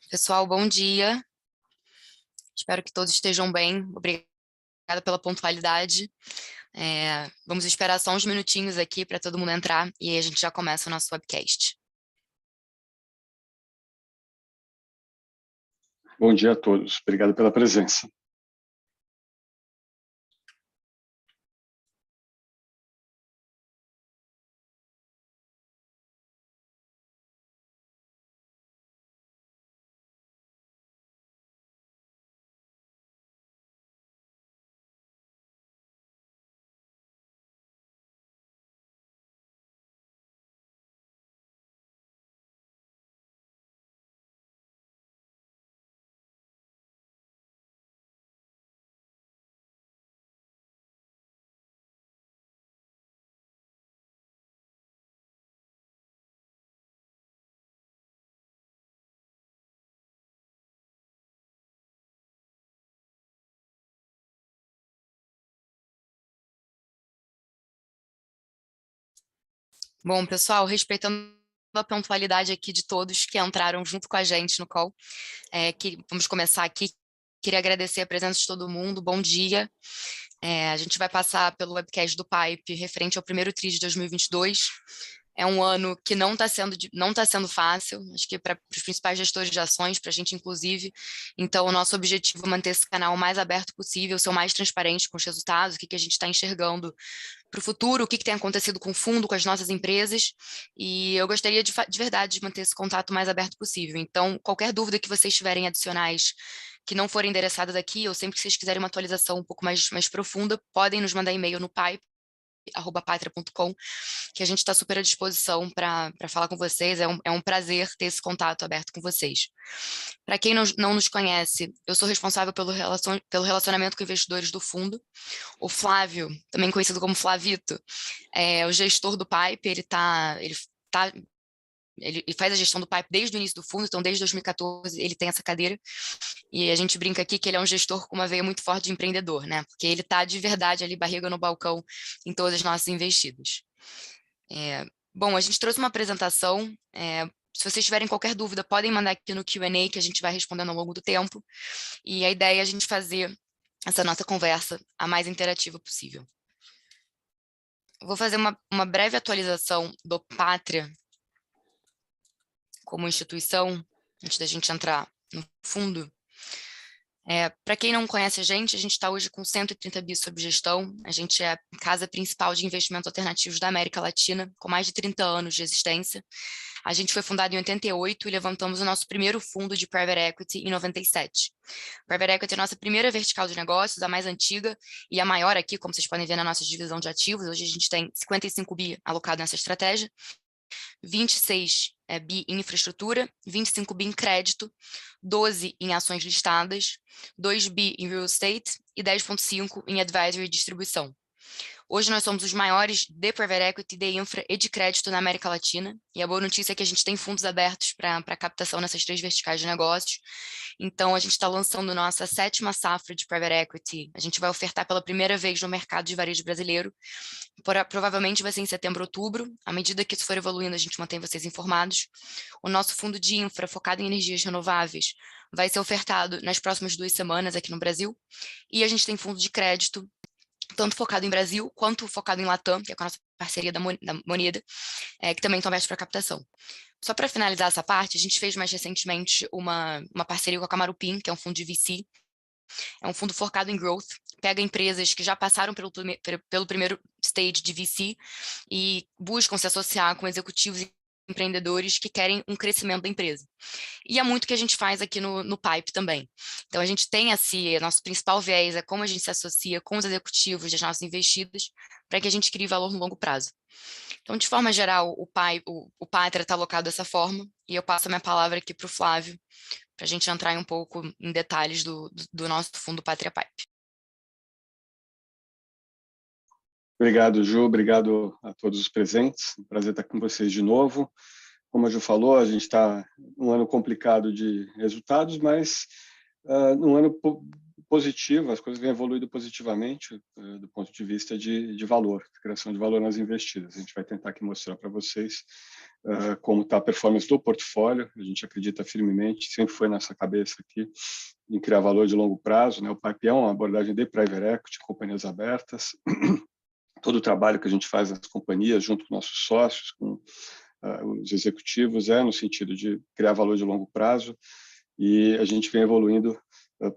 Pessoal, bom dia. Espero que todos estejam bem. Obrigada pela pontualidade. Vamos esperar só uns minutinhos aqui para todo mundo entrar e aí a gente já começa o nosso webcast. Bom dia a todos. Obrigado pela presença. Bom, pessoal, respeitando a pontualidade aqui de todos que entraram junto com a gente no call, vamos começar aqui. Queria agradecer a presença de todo mundo. Bom dia. A gente vai passar pelo webcast do Pipe referente ao primeiro TRI de 2022. É um ano que não está sendo fácil, acho que para os principais gestores de ações, para a gente inclusive. Então, o nosso objetivo é manter esse canal o mais aberto possível, ser o mais transparente com os resultados, o que a gente está enxergando para o futuro, o que tem acontecido com o fundo, com as nossas empresas. E eu gostaria de verdade de manter esse contato mais aberto possível. Então, qualquer dúvida que vocês tiverem adicionais que não forem endereçadas aqui, ou sempre que vocês quiserem uma atualização um pouco mais profunda, podem nos mandar e-mail no pipe@patria.com, que a gente está super à disposição para falar com vocês. É um prazer ter esse contato aberto com vocês. Para quem não nos conhece, eu sou responsável pelo relacionamento com investidores do fundo. O Flávio, também conhecido como Flavito, é o gestor do Pipe. Ele faz a gestão do Pipe desde o início do fundo, então desde 2014 ele tem essa cadeira. E a gente brinca aqui que ele é um gestor com uma veia muito forte de empreendedor, né? Porque ele está de verdade ali, barriga no balcão, em todas as nossas investidas. Bom, a gente trouxe uma apresentação. Se vocês tiverem qualquer dúvida, podem mandar aqui no Q&A, que a gente vai respondendo ao longo do tempo. E a ideia é a gente fazer essa nossa conversa a mais interativa possível. Eu vou fazer uma breve atualização do Pátria como instituição, antes da gente entrar no fundo. Para quem não conhece a gente está hoje com 130 bi sob gestão. A gente é a casa principal de investimentos alternativos da América Latina, com mais de 30 anos de existência. A gente foi fundado em 88 e levantamos o nosso primeiro fundo de Private Equity em 97. Private Equity é a nossa primeira vertical de negócios, a mais antiga e a maior aqui, como vocês podem ver na nossa divisão de ativos. Hoje a gente tem 55 bi alocado nessa estratégia, 26 bi em infraestrutura, 25 bi em crédito, 12 em ações listadas, 2 bi em real estate e 10,5 em advisory e distribuição. Hoje nós somos os maiores de private equity, de infra e de crédito na América Latina. E a boa notícia é que a gente tem fundos abertos para captação nessas 3 verticais de negócios. Então, a gente está lançando nossa 7ª safra de private equity. A gente vai ofertar pela primeira vez no mercado de varejo brasileiro. Provavelmente vai ser em setembro, outubro. À medida que isso for evoluindo, a gente mantém vocês informados. O nosso fundo de infra, focado em energias renováveis, vai ser ofertado nas próximas 2 semanas aqui no Brasil. E a gente tem fundo de crédito, tanto focado em Brasil, quanto focado em Latam, que é com a nossa parceria da Moneda, que também estão abertos para captação. Só para finalizar essa parte, a gente fez mais recentemente uma parceria com a Camarupim, que é um fundo de VC. É um fundo focado em growth, pega empresas que já passaram pelo primeiro stage de VC e buscam se associar com executivos e empreendedores que querem um crescimento da empresa. E é muito que a gente faz aqui no Pipe também. Então, a gente tem nosso principal viés é como a gente se associa com os executivos das nossas investidas para que a gente crie valor no longo prazo. Então, de forma geral, o Pátria está alocado dessa forma, e eu passo a minha palavra aqui para o Flávio, para a gente entrar um pouco em detalhes do nosso fundo Pátria Pipe. Obrigado, Ju. Obrigado a todos os presentes. Um prazer estar com vocês de novo. Como a Ju falou, a gente está num ano complicado de resultados, mas num ano positivo, as coisas vêm evoluindo positivamente do ponto de vista de valor, de criação de valor nas investidas. A gente vai tentar aqui mostrar para vocês como está a performance do portfólio. A gente acredita firmemente, sempre foi nessa cabeça aqui, em criar valor de longo prazo, né? O PIPE é uma abordagem de private equity, companhias abertas. Todo o trabalho que a gente faz nas companhias, junto com nossos sócios, com os executivos, é no sentido de criar valor de longo prazo, e a gente vem evoluindo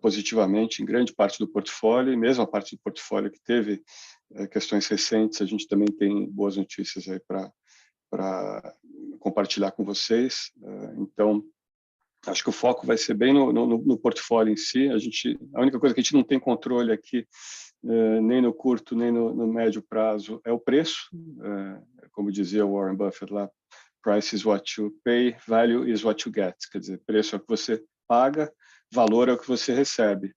positivamente em grande parte do portfólio, e mesmo a parte do portfólio que teve questões recentes, a gente também tem boas notícias aí para compartilhar com vocês. Então, acho que o foco vai ser bem no portfólio em si. A única coisa que a gente não tem controle aqui, nem no curto, nem no médio prazo, é o preço. Como dizia o Warren Buffett lá, price is what you pay, value is what you get. Quer dizer, preço é o que você paga, valor é o que você recebe.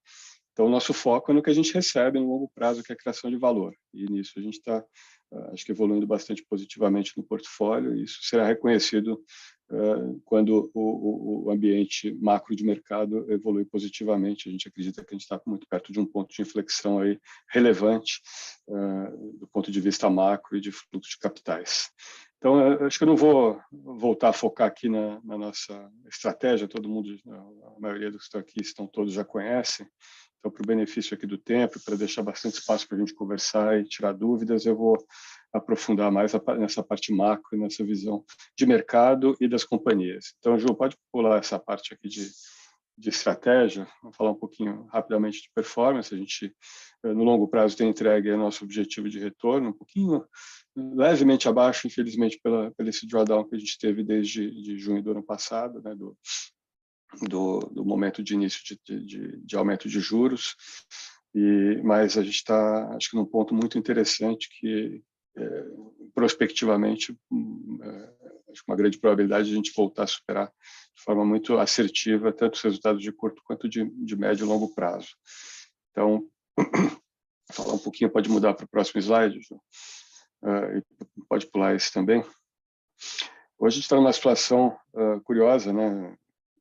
Então, o nosso foco é no que a gente recebe no longo prazo, que é a criação de valor. E nisso a gente está, acho que, evoluindo bastante positivamente no portfólio, e isso será reconhecido quando o ambiente macro de mercado evolui positivamente. A gente acredita que a gente está muito perto de um ponto de inflexão aí relevante do ponto de vista macro e de fluxo de capitais. Então, acho que eu não vou voltar a focar aqui na nossa estratégia. Todo mundo, a maioria dos que estão aqui, todos já conhecem. Então, para o benefício aqui do tempo, para deixar bastante espaço para a gente conversar e tirar dúvidas, eu vou aprofundar mais nessa parte macro e nessa visão de mercado e das companhias. Então, Ju, pode pular essa parte aqui de estratégia. Vamos falar um pouquinho rapidamente de performance. A gente, no longo prazo, tem entregue o nosso objetivo de retorno, um pouquinho levemente abaixo, infelizmente, pelo esse drawdown que a gente teve desde junho do ano passado, né, do momento de início de aumento de juros. Mas a gente está, acho que, num ponto muito interessante que, prospectivamente, acho que uma grande probabilidade de a gente voltar a superar de forma muito assertiva tanto os resultados de curto quanto de médio e longo prazo. Então, falar um pouquinho, pode mudar para o próximo slide, Ju? Pode pular esse também. Hoje a gente está numa situação curiosa, né?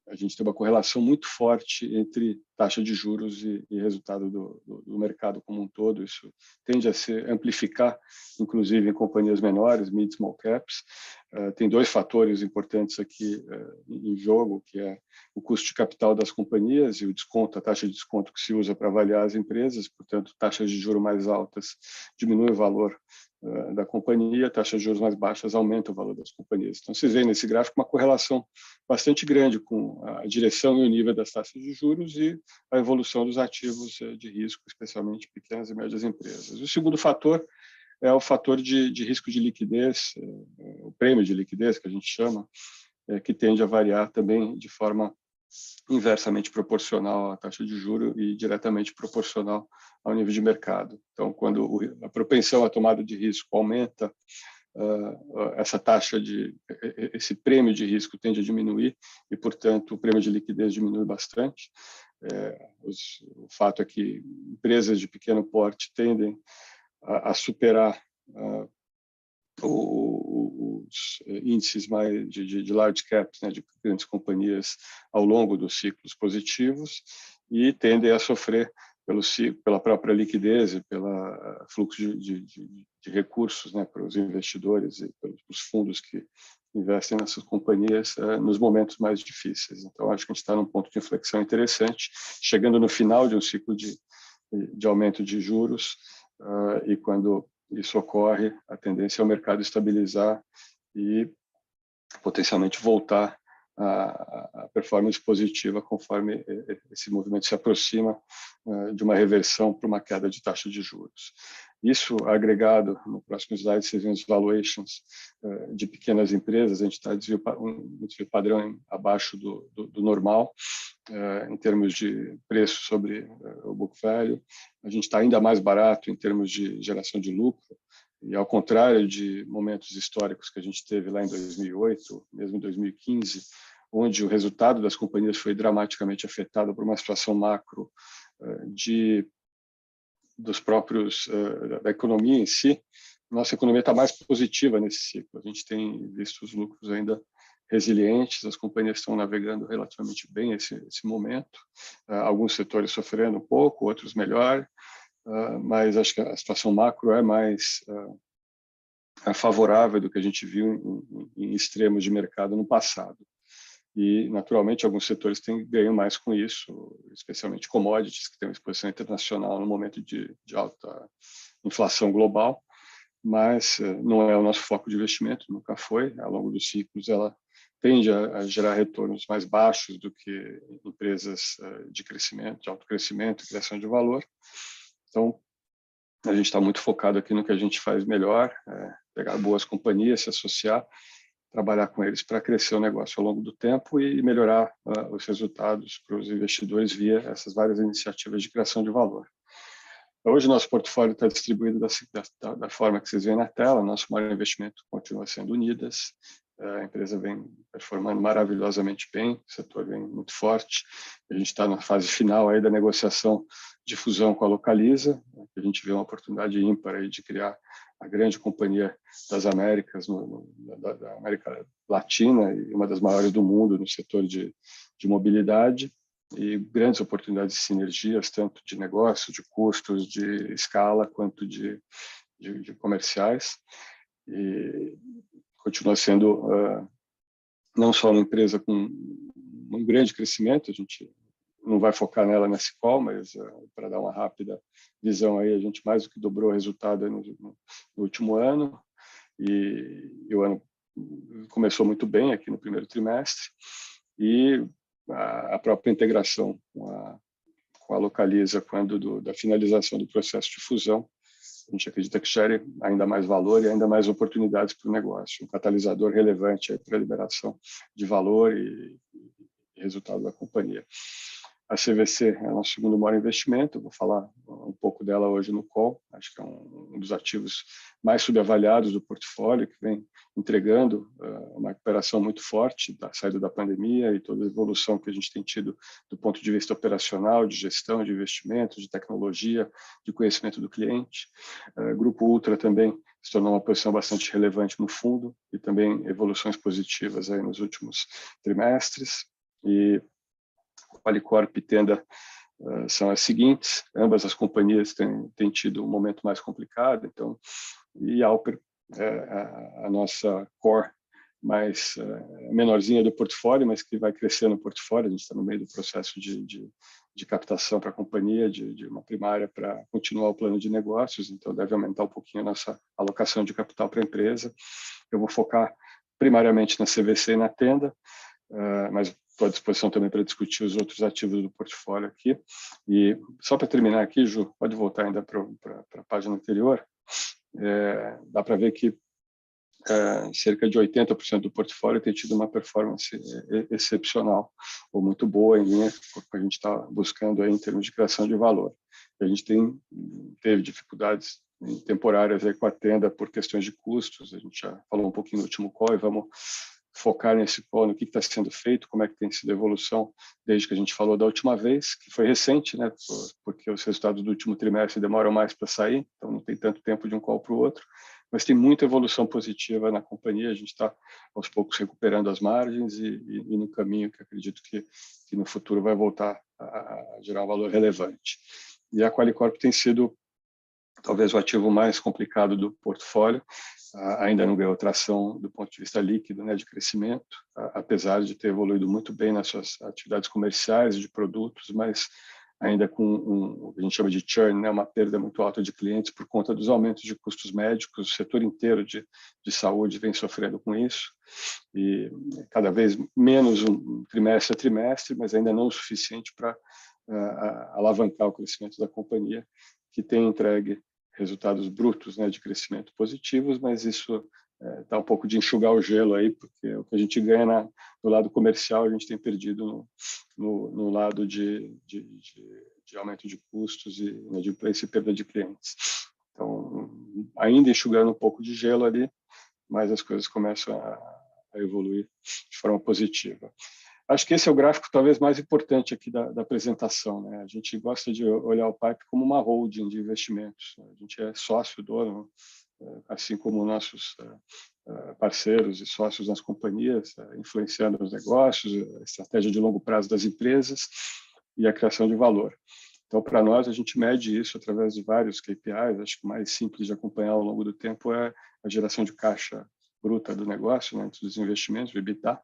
A gente tem uma correlação muito forte entre taxa de juros e resultado do mercado como um todo. Isso tende a se amplificar, inclusive em companhias menores, mid small caps. Tem dois fatores importantes aqui em jogo, que é o custo de capital das companhias e o desconto, a taxa de desconto que se usa para avaliar as empresas. Portanto, taxas de juros mais altas diminuem o valor da companhia, taxas de juros mais baixas aumentam o valor das companhias. Então, vocês veem nesse gráfico uma correlação bastante grande com a direção e o nível das taxas de juros e a evolução dos ativos de risco, especialmente pequenas e médias empresas. O segundo fator é o fator de risco de liquidez, o prêmio de liquidez, que a gente chama, que tende a variar também de forma inversamente proporcional à taxa de juros e diretamente proporcional ao nível de mercado. Então, quando a propensão à tomada de risco aumenta, essa taxa esse prêmio de risco tende a diminuir e, portanto, o prêmio de liquidez diminui bastante. O fato é que empresas de pequeno porte tendem a superar os índices mais de large caps, né, de grandes companhias ao longo dos ciclos positivos e tendem a sofrer pela própria liquidez e pelo fluxo de recursos, né, para os investidores e pelos fundos que investem nessas companhias nos momentos mais difíceis. Então, acho que a gente está num ponto de inflexão interessante, chegando no final de um ciclo de aumento de juros, e quando isso ocorre, a tendência é o mercado estabilizar e potencialmente voltar a performance positiva conforme esse movimento se aproxima de uma reversão para uma queda de taxa de juros. Isso agregado, no próximo slide, vocês veem os valuations de pequenas empresas, a gente está um desvio padrão abaixo do normal, em termos de preço sobre o book value. A gente está ainda mais barato em termos de geração de lucro, e ao contrário de momentos históricos que a gente teve lá em 2008, mesmo em 2015, onde o resultado das companhias foi dramaticamente afetado por uma situação macro dos próprios da economia em si, nossa economia está mais positiva nesse ciclo. A gente tem visto os lucros ainda resilientes, as companhias estão navegando relativamente bem esse momento, alguns setores sofrendo um pouco, outros melhor, mas acho que a situação macro é mais favorável do que a gente viu em extremos de mercado no passado. E, naturalmente, alguns setores têm ganho mais com isso, especialmente commodities, que têm uma exposição internacional no momento de alta inflação global, mas não é o nosso foco de investimento, nunca foi. Ao longo dos ciclos, ela tende a gerar retornos mais baixos do que empresas de crescimento, de alto crescimento, criação de valor. Então, a gente está muito focado aqui no que a gente faz melhor, pegar boas companhias, se associar, trabalhar com eles para crescer o negócio ao longo do tempo e melhorar os resultados para os investidores via essas várias iniciativas de criação de valor. Hoje, nosso portfólio está distribuído da forma que vocês veem na tela. Nosso maior investimento continua sendo Unidas. A empresa vem performando maravilhosamente bem, o setor vem muito forte. A gente está na fase final aí da negociação de fusão com a Localiza. A gente vê uma oportunidade ímpar aí de criar a grande companhia das Américas, da América Latina, e uma das maiores do mundo no setor de mobilidade, e grandes oportunidades de sinergias, tanto de negócio, de custos, de escala, quanto de comerciais. E continua sendo não só uma empresa com um grande crescimento, a gente não vai focar nela nesse call, mas para dar uma rápida visão aí, a gente mais do que dobrou o resultado no último ano, e o ano começou muito bem aqui no primeiro trimestre, e a própria integração com a Localiza, quando da finalização do processo de fusão, a gente acredita que gere ainda mais valor e ainda mais oportunidades para o negócio, um catalisador relevante para a liberação de valor e resultado da companhia. A CVC é o nosso segundo maior investimento, eu vou falar um pouco dela hoje no call, acho que é um dos ativos mais subavaliados do portfólio, que vem entregando uma recuperação muito forte da saída da pandemia e toda a evolução que a gente tem tido do ponto de vista operacional, de gestão, de investimentos, de tecnologia, de conhecimento do cliente. Grupo Ultra também se tornou uma posição bastante relevante no fundo e também evoluções positivas aí nos últimos trimestres. E Qualicorp e Tenda são as seguintes, ambas as companhias têm tido um momento mais complicado, então, e Alper é a nossa core mais menorzinha do portfólio, mas que vai crescer no portfólio. A gente está no meio do processo de captação para a companhia, de uma primária para continuar o plano de negócios, então deve aumentar um pouquinho a nossa alocação de capital para a empresa. Eu vou focar primariamente na CVC e na Tenda, mas estou à disposição também para discutir os outros ativos do portfólio aqui. E só para terminar aqui, Ju, pode voltar ainda para a página anterior, dá para ver que cerca de 80% do portfólio tem tido uma performance excepcional, ou muito boa, em linha com o que a gente está buscando aí em termos de criação de valor. A gente teve dificuldades temporárias aí com a Tenda por questões de custos, a gente já falou um pouquinho no último call, e vamos focar nesse call, no que está sendo feito, como é que tem sido a evolução desde que a gente falou da última vez, que foi recente, né? Porque os resultados do último trimestre demoram mais para sair, então não tem tanto tempo de um call para o outro, mas tem muita evolução positiva na companhia, a gente está aos poucos recuperando as margens e no caminho que acredito que no futuro vai voltar a gerar um valor relevante. E a Qualicorp tem sido talvez o ativo mais complicado do portfólio, ainda não ganhou tração do ponto de vista líquido, né, de crescimento, apesar de ter evoluído muito bem nas suas atividades comerciais, de produtos, mas ainda com o que a gente chama de churn, né, uma perda muito alta de clientes por conta dos aumentos de custos médicos. O setor inteiro de saúde vem sofrendo com isso, e cada vez menos um trimestre a trimestre, mas ainda não o suficiente para alavancar o crescimento da companhia, que tem entregue resultados brutos, né, de crescimento positivos, mas isso dá um pouco de enxugar o gelo aí, porque o que a gente ganha no lado comercial a gente tem perdido no lado de aumento de custos e inadimplência e perda de clientes. Então, ainda enxugando um pouco de gelo ali, mas as coisas começam a evoluir de forma positiva. Acho que esse é o gráfico talvez mais importante aqui da apresentação, né? A gente gosta de olhar o PIPE como uma holding de investimentos. A gente é sócio, dono, assim como nossos parceiros e sócios nas companhias, influenciando os negócios, a estratégia de longo prazo das empresas e a criação de valor. Então, para nós, a gente mede isso através de vários KPIs. Acho que o mais simples de acompanhar ao longo do tempo é a geração de caixa bruta do negócio, né, dos investimentos, o EBITDA.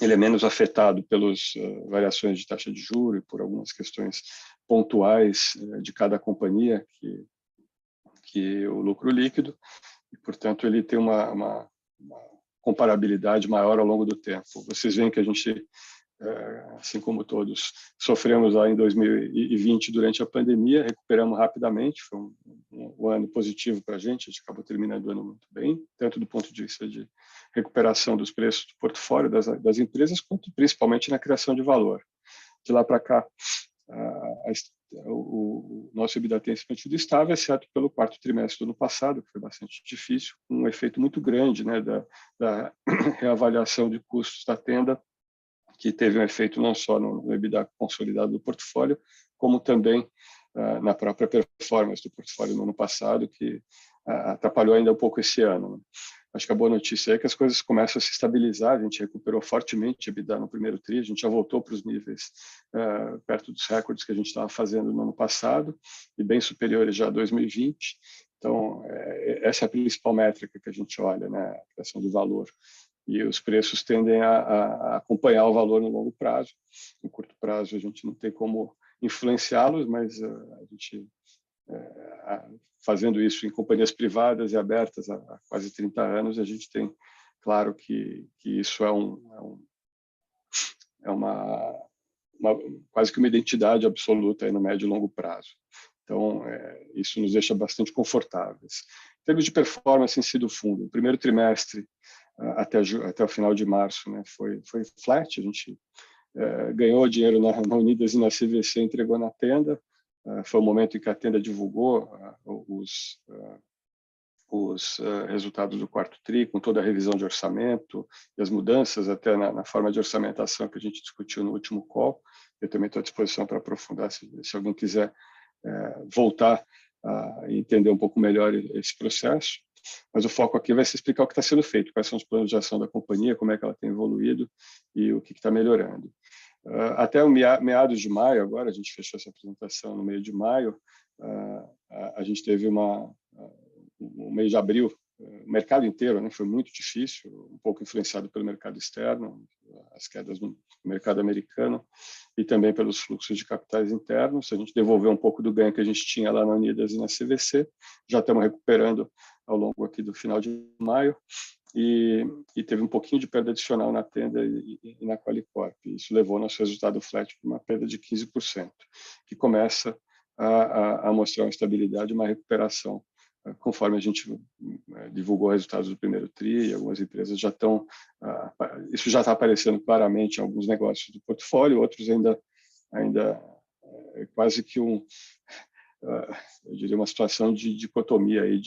Ele é menos afetado pelas variações de taxa de juros e por algumas questões pontuais de cada companhia, que o lucro líquido, e, portanto, ele tem uma comparabilidade maior ao longo do tempo. Vocês veem que a gente, assim como todos, sofremos lá em 2020 durante a pandemia, recuperamos rapidamente, foi um ano positivo para a gente acabou terminando o ano muito bem, tanto do ponto de vista de recuperação dos preços do portfólio das empresas, quanto principalmente na criação de valor. De lá para cá, o nosso EBITDA tem se mantido estável, exceto pelo quarto trimestre do ano passado, que foi bastante difícil, um efeito muito grande, né, da reavaliação de custos da Tenda, que teve um efeito não só no EBITDA consolidado do portfólio, como também na própria performance do portfólio no ano passado, que atrapalhou ainda um pouco esse ano, né? Acho que a boa notícia é que as coisas começam a se estabilizar, a gente recuperou fortemente a EBITDA no primeiro tri, a gente já voltou para os níveis perto dos recordes que a gente estava fazendo no ano passado, e bem superiores já a 2020. Então, essa é a principal métrica que a gente olha, né, a criação de valor. E os preços tendem a acompanhar o valor no longo prazo. No curto prazo, a gente não tem como influenciá-los, mas a gente, fazendo isso em companhias privadas e abertas há quase 30 anos, a gente tem, claro, que isso é quase que uma identidade absoluta aí no médio e longo prazo. Então, isso nos deixa bastante confortáveis. Em termos de performance em si do fundo, o primeiro trimestre, até o final de março, né, foi flat, a gente ganhou dinheiro na Unidas e na CVC, entregou na Tenda. Foi o momento em que a Tenda divulgou os resultados do quarto tri, com toda a revisão de orçamento e as mudanças até na forma de orçamentação que a gente discutiu no último call. Eu também estou à disposição para aprofundar, se alguém quiser voltar a entender um pouco melhor esse processo. Mas o foco aqui vai ser explicar o que está sendo feito, quais são os planos de ação da companhia, como é que ela tem evoluído e o que está melhorando. Até o meados de maio, agora a gente fechou essa apresentação no meio de maio, a gente teve um mês de abril, o mercado inteiro, né, foi muito difícil, um pouco influenciado pelo mercado externo, as quedas no mercado americano e também pelos fluxos de capitais internos. A gente devolveu um pouco do ganho que a gente tinha lá na Unidas e na CVC, já estamos recuperando ao longo aqui do final de maio, e teve um pouquinho de perda adicional na Tenda e na Qualicorp. Isso levou nosso resultado flat para uma perda de 15%, que começa a mostrar uma estabilidade, uma recuperação, conforme a gente divulgou resultados do primeiro tri, e algumas empresas já estão... isso já está aparecendo claramente em alguns negócios do portfólio, outros ainda quase que eu diria uma situação de dicotomia aí,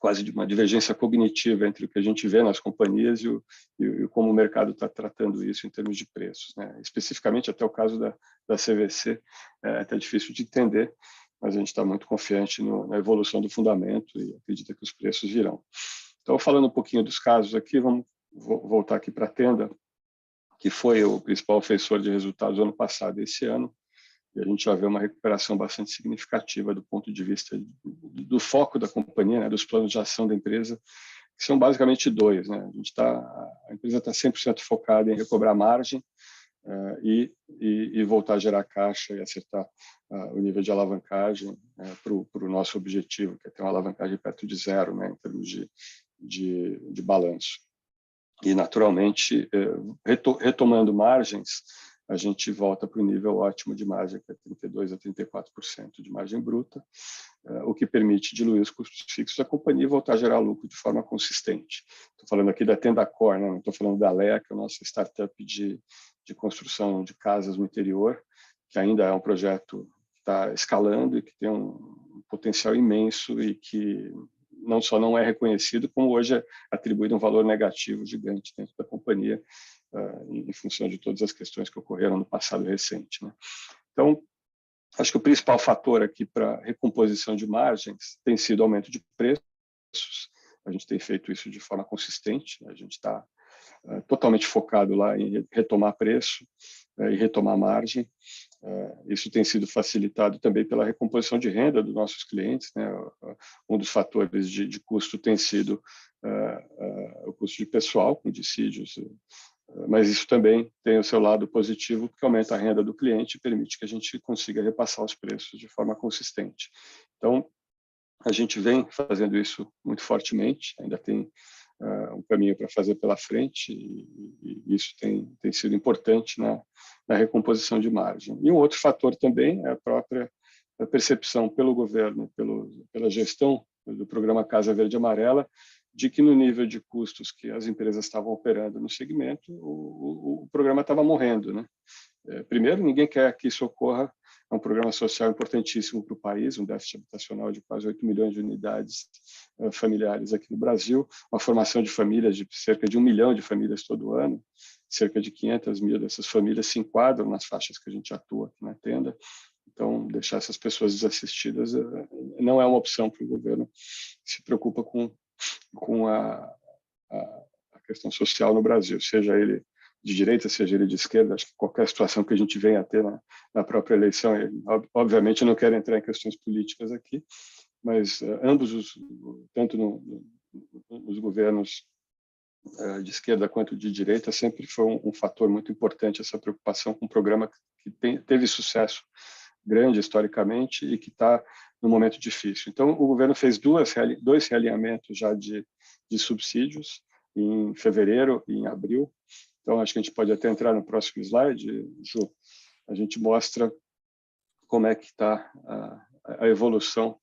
quase de uma divergência cognitiva entre o que a gente vê nas companhias e como o mercado está tratando isso em termos de preços, né? Especificamente até o caso da CVC, é até difícil de entender, mas a gente está muito confiante na evolução do fundamento e acredita que os preços virão. Então, falando um pouquinho dos casos aqui, vamos voltar aqui para a Tenda, que foi o principal ofensor de resultados ano passado e esse ano, e a gente já vê uma recuperação bastante significativa do ponto de vista do foco da companhia, né, dos planos de ação da empresa, que são basicamente dois, né? A empresa está 100% focada em recobrar margem e voltar a gerar caixa e acertar o nível de alavancagem para o nosso objetivo, que é ter uma alavancagem perto de zero, né, em termos de balanço. E, naturalmente, retomando margens, a gente volta para o nível ótimo de margem, que é 32% a 34% de margem bruta, o que permite diluir os custos fixos da companhia e voltar a gerar lucro de forma consistente. Estou falando aqui da Tenda Core, né? Não estou falando da Lea, que é a nossa startup de construção de casas no interior, que ainda é um projeto que está escalando e que tem um potencial imenso e que não só não é reconhecido, como hoje é atribuído um valor negativo gigante dentro da companhia, em função de todas as questões que ocorreram no passado recente, né? Então, acho que o principal fator aqui para recomposição de margens tem sido o aumento de preços. A gente tem feito isso de forma consistente, a gente está totalmente focado lá em retomar preço e retomar margem. Isso tem sido facilitado também pela recomposição de renda dos nossos clientes, né? Um dos fatores de custo tem sido o custo de pessoal, com dissídios, mas isso também tem o seu lado positivo, porque aumenta a renda do cliente e permite que a gente consiga repassar os preços de forma consistente. Então, a gente vem fazendo isso muito fortemente, ainda tem um caminho para fazer pela frente, e isso tem sido importante na recomposição de margem. E um outro fator também é a própria percepção pelo governo, pela gestão do programa Casa Verde e Amarela, de que no nível de custos que as empresas estavam operando no segmento, o programa estava morrendo, né? Primeiro, ninguém quer que isso ocorra. É um programa social importantíssimo para o país, um déficit habitacional de quase 8 milhões de unidades familiares aqui no Brasil, uma formação de famílias de cerca de 1 milhão de famílias todo ano, cerca de 500 mil dessas famílias se enquadram nas faixas que a gente atua aqui na tenda. Então, deixar essas pessoas desassistidas não é uma opção para o governo que se preocupa com a questão social no Brasil, seja ele de direita, seja ele de esquerda. Acho que qualquer situação que a gente venha a ter na própria eleição, obviamente eu não quero entrar em questões políticas aqui, mas ambos, tanto nos governos de esquerda quanto de direita, sempre foi um fator muito importante essa preocupação com um programa que teve sucesso grande historicamente e que está num momento difícil. Então, o governo fez dois realinhamentos já de subsídios, em fevereiro e em abril. Então, acho que a gente pode até entrar no próximo slide, Ju. A gente mostra como é que está a evolução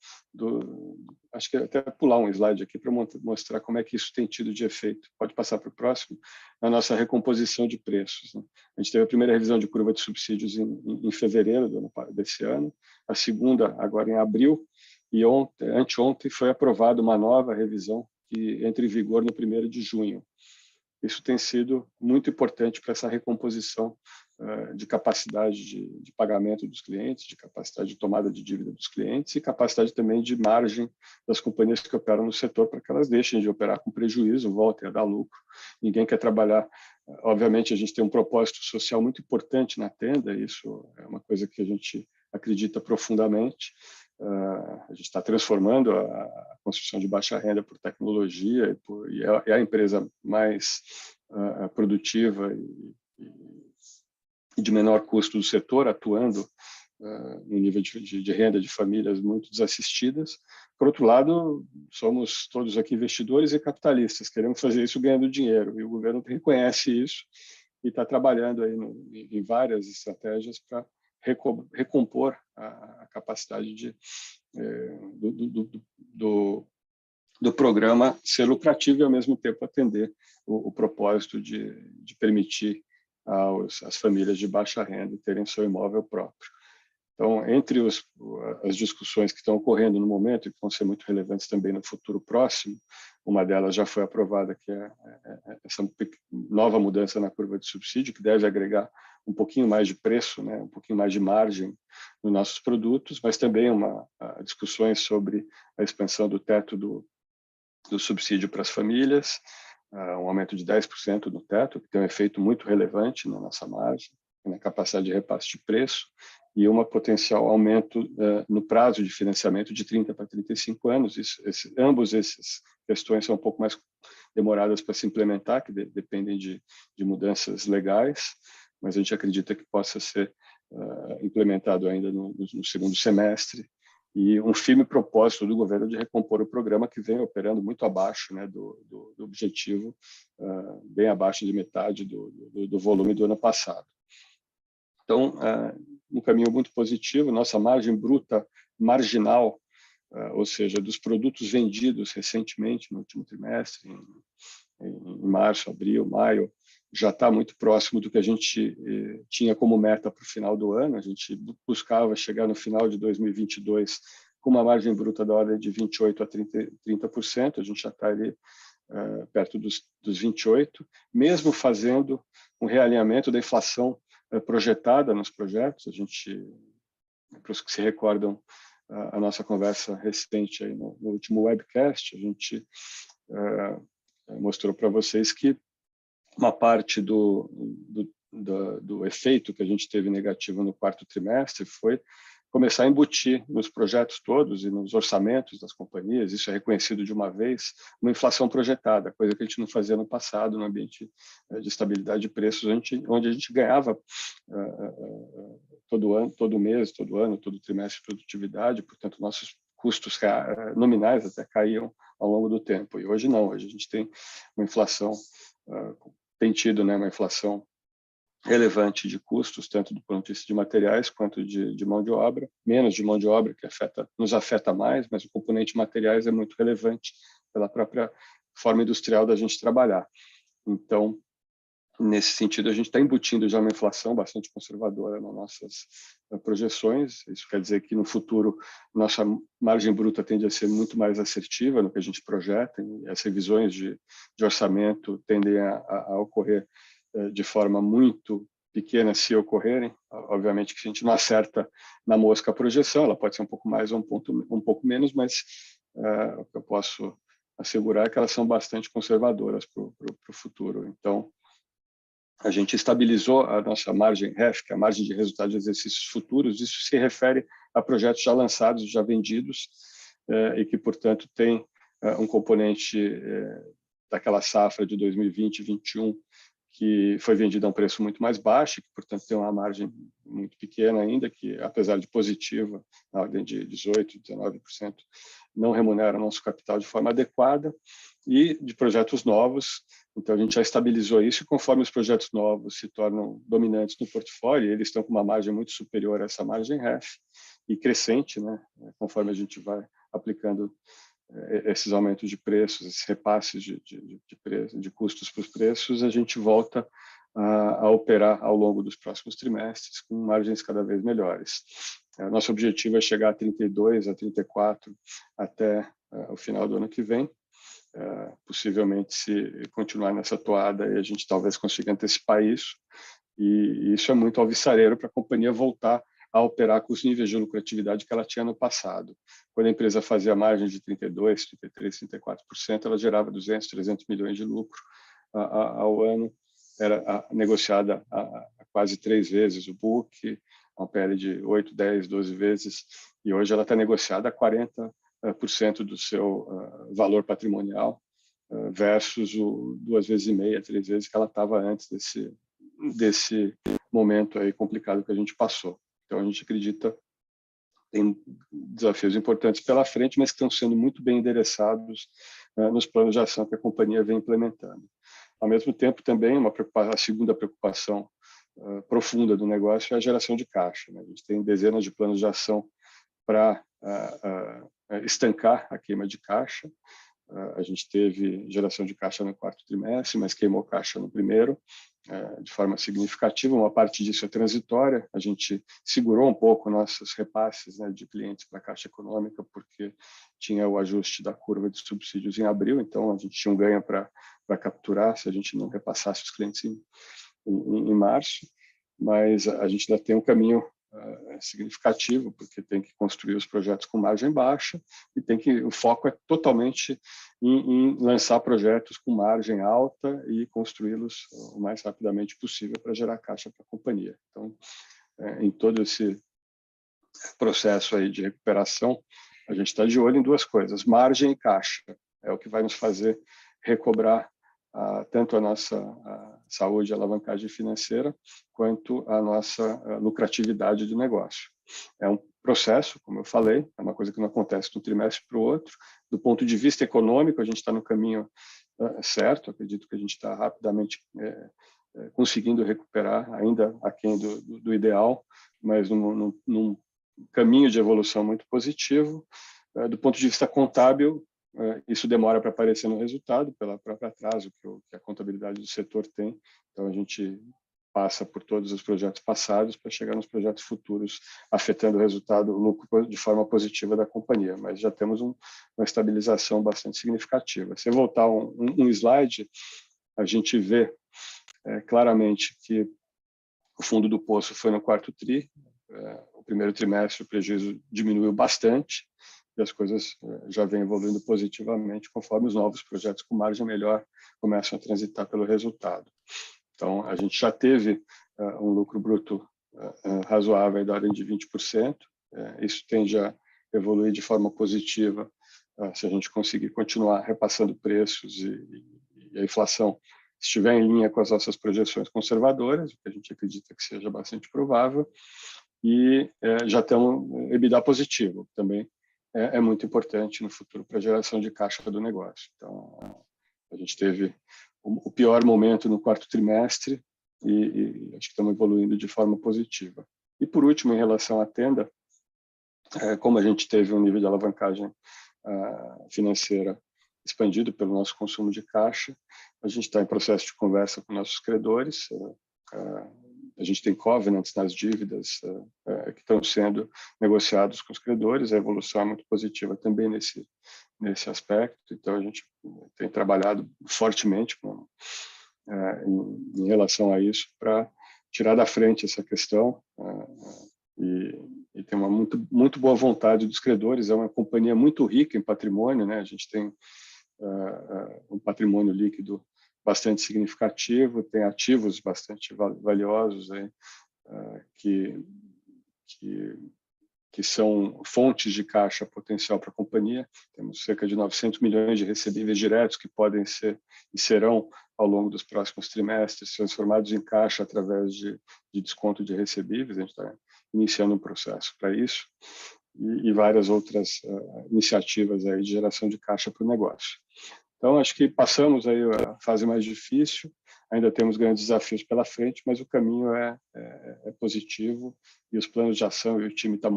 acho que até pular um slide aqui para mostrar como é que isso tem tido de efeito. Pode passar para o próximo. A nossa recomposição de preços, né? A gente teve a primeira revisão de curva de subsídios em fevereiro desse ano, a segunda agora em abril, e anteontem foi aprovada uma nova revisão que entra em vigor no 1º de junho. Isso tem sido muito importante para essa recomposição de capacidade de pagamento dos clientes, de capacidade de tomada de dívida dos clientes e capacidade também de margem das companhias que operam no setor, para que elas deixem de operar com prejuízo, voltem a dar lucro. Ninguém quer trabalhar. Obviamente, a gente tem um propósito social muito importante na tenda, isso é uma coisa que a gente acredita profundamente. A gente está transformando a construção de baixa renda por tecnologia e é a empresa mais produtiva e de menor custo do setor, atuando no nível de renda de famílias muito desassistidas. Por outro lado, somos todos aqui investidores e capitalistas, queremos fazer isso ganhando dinheiro, e o governo reconhece isso e está trabalhando aí em várias estratégias para recompor a capacidade do programa ser lucrativo e, ao mesmo tempo, atender o propósito de permitir às famílias de baixa renda terem seu imóvel próprio. Então, entre as discussões que estão ocorrendo no momento e que vão ser muito relevantes também no futuro próximo, uma delas já foi aprovada, que é essa nova mudança na curva de subsídio, que deve agregar um pouquinho mais de preço, né, um pouquinho mais de margem nos nossos produtos, mas também discussões sobre a expansão do teto do subsídio para as famílias, um aumento de 10% no teto, que tem um efeito muito relevante na nossa margem, na capacidade de repasse de preço, e um potencial aumento no prazo de financiamento de 30 para 35 anos. Ambos essas questões são um pouco mais demoradas para se implementar, que dependem de mudanças legais, mas a gente acredita que possa ser implementado ainda no segundo semestre, e um firme propósito do governo de recompor o programa, que vem operando muito abaixo, né, do objetivo, bem abaixo de metade do volume do ano passado. Então, um caminho muito positivo. Nossa margem bruta marginal, ou seja, dos produtos vendidos recentemente, no último trimestre, em março, abril, maio, já está muito próximo do que a gente tinha como meta para o final do ano. A gente buscava chegar no final de 2022 com uma margem bruta da ordem de 28% a 30%. A gente já está ali perto dos 28%, mesmo fazendo um realinhamento da inflação projetada nos projetos. A gente, para os que se recordam a nossa conversa recente aí no último webcast, a gente mostrou para vocês que uma parte do efeito que a gente teve negativo no quarto trimestre foi começar a embutir nos projetos todos e nos orçamentos das companhias, isso é reconhecido de uma vez, uma inflação projetada, coisa que a gente não fazia no passado, no ambiente de estabilidade de preços, onde a gente ganhava todo ano, todo mês, todo ano, todo trimestre de produtividade, portanto, nossos custos nominais até caíam ao longo do tempo. E hoje não, hoje a gente tem uma inflação, tem tido, né, uma inflação relevante de custos, tanto do ponto de vista de materiais quanto de mão de obra, menos de mão de obra, que nos afeta mais, mas o componente materiais é muito relevante pela própria forma industrial da gente trabalhar. Então, nesse sentido, a gente está embutindo já uma inflação bastante conservadora nas nossas projeções. Isso quer dizer que, no futuro, nossa margem bruta tende a ser muito mais assertiva no que a gente projeta, e as revisões de orçamento tendem a ocorrer de forma muito pequena, se ocorrerem. Obviamente que se a gente não acerta na mosca a projeção, ela pode ser um pouco mais ou um pouco menos, mas o que eu posso assegurar é que elas são bastante conservadoras para o futuro. Então, a gente estabilizou a nossa margem REF, que é a margem de resultado de exercícios futuros. Isso se refere a projetos já lançados, já vendidos, e que, portanto, tem um componente daquela safra de 2020 e 2021 que foi vendida a um preço muito mais baixo, que, portanto, tem uma margem muito pequena ainda, que, apesar de positiva, na ordem de 18%, 19%, não remunera o nosso capital de forma adequada, e de projetos novos. Então, a gente já estabilizou isso, e conforme os projetos novos se tornam dominantes no portfólio, eles estão com uma margem muito superior a essa margem REF, e crescente, né, conforme a gente vai aplicando esses aumentos de preços, esses repasses de custos para os preços, a gente volta a operar ao longo dos próximos trimestres com margens cada vez melhores. Nosso objetivo é chegar a 32, a 34 até o final do ano que vem. Possivelmente, se continuar nessa toada, a gente talvez consiga antecipar isso, e isso é muito alvissareiro para a companhia voltar a operar com os níveis de lucratividade que ela tinha no passado. Quando a empresa fazia margem de 32%, 33%, 34%, ela gerava 200, 300 milhões de lucro ao ano, era negociada a quase 3 vezes o book, uma PL de 8, 10, 12 vezes, e hoje ela está negociada a 40% do seu valor patrimonial, versus o 2,5, 3 vezes que ela estava antes desse momento aí complicado que a gente passou. Então, a gente acredita que tem desafios importantes pela frente, mas que estão sendo muito bem endereçados nos planos de ação que a companhia vem implementando. Ao mesmo tempo, também, a segunda preocupação profunda do negócio é a geração de caixa, né? A gente tem dezenas de planos de ação para estancar a queima de caixa. A gente teve geração de caixa no quarto trimestre, mas queimou caixa no primeiro, de forma significativa. Uma parte disso é transitória. A gente segurou um pouco nossos repasses, né, de clientes para a Caixa Econômica, porque tinha o ajuste da curva de subsídios em abril, então a gente tinha um ganho para capturar se a gente não repassasse os clientes em março. Mas a gente ainda tem um caminho significativo, porque tem que construir os projetos com margem baixa, e o foco é totalmente em lançar projetos com margem alta e construí-los o mais rapidamente possível para gerar caixa para a companhia. Então, em todo esse processo aí de recuperação, a gente está de olho em duas coisas: margem e caixa. É o que vai nos fazer recobrar tanto a nossa saúde e alavancagem financeira, quanto a nossa lucratividade de negócio. É um processo, como eu falei, é uma coisa que não acontece de um trimestre para o outro. Do ponto de vista econômico, a gente está no caminho certo. Acredito que a gente está rapidamente conseguindo recuperar, ainda aquém do ideal, mas num caminho de evolução muito positivo. Do ponto de vista contábil, isso demora para aparecer no resultado, pelo próprio atraso que a contabilidade do setor tem. Então, a gente passa por todos os projetos passados para chegar nos projetos futuros, afetando o resultado, o lucro de forma positiva da companhia. Mas já temos uma estabilização bastante significativa. Se eu voltar um slide, a gente vê claramente que o fundo do poço foi no quarto tri. O primeiro trimestre o prejuízo diminuiu bastante, e as coisas já vêm evoluindo positivamente conforme os novos projetos com margem melhor começam a transitar pelo resultado. Então, a gente já teve um lucro bruto razoável da ordem de 20%. Isso tende a evoluir de forma positiva se a gente conseguir continuar repassando preços e a inflação estiver em linha com as nossas projeções conservadoras, o que a gente acredita que seja bastante provável, e já temos EBITDA positivo, também é muito importante no futuro para a geração de caixa do negócio. Então, a gente teve o pior momento no quarto trimestre e acho que estamos evoluindo de forma positiva. E, por último, em relação à Tenda, como a gente teve um nível de alavancagem financeira expandido pelo nosso consumo de caixa, a gente está em processo de conversa com nossos credores, a gente tem covenants nas dívidas que estão sendo negociados com os credores, a evolução é muito positiva também nesse aspecto, então a gente tem trabalhado fortemente em relação a isso para tirar da frente essa questão e tem uma muito boa vontade dos credores, é uma companhia muito rica em patrimônio, né? A gente tem um patrimônio líquido bastante significativo, tem ativos bastante valiosos aí, que são fontes de caixa potencial para a companhia. Temos cerca de 900 milhões de recebíveis diretos que podem ser e serão, ao longo dos próximos trimestres, transformados em caixa através de desconto de recebíveis. A gente está iniciando um processo para isso e várias outras iniciativas aí de geração de caixa para o negócio. Então, acho que passamos aí a fase mais difícil, ainda temos grandes desafios pela frente, mas o caminho é positivo e os planos de ação e o time da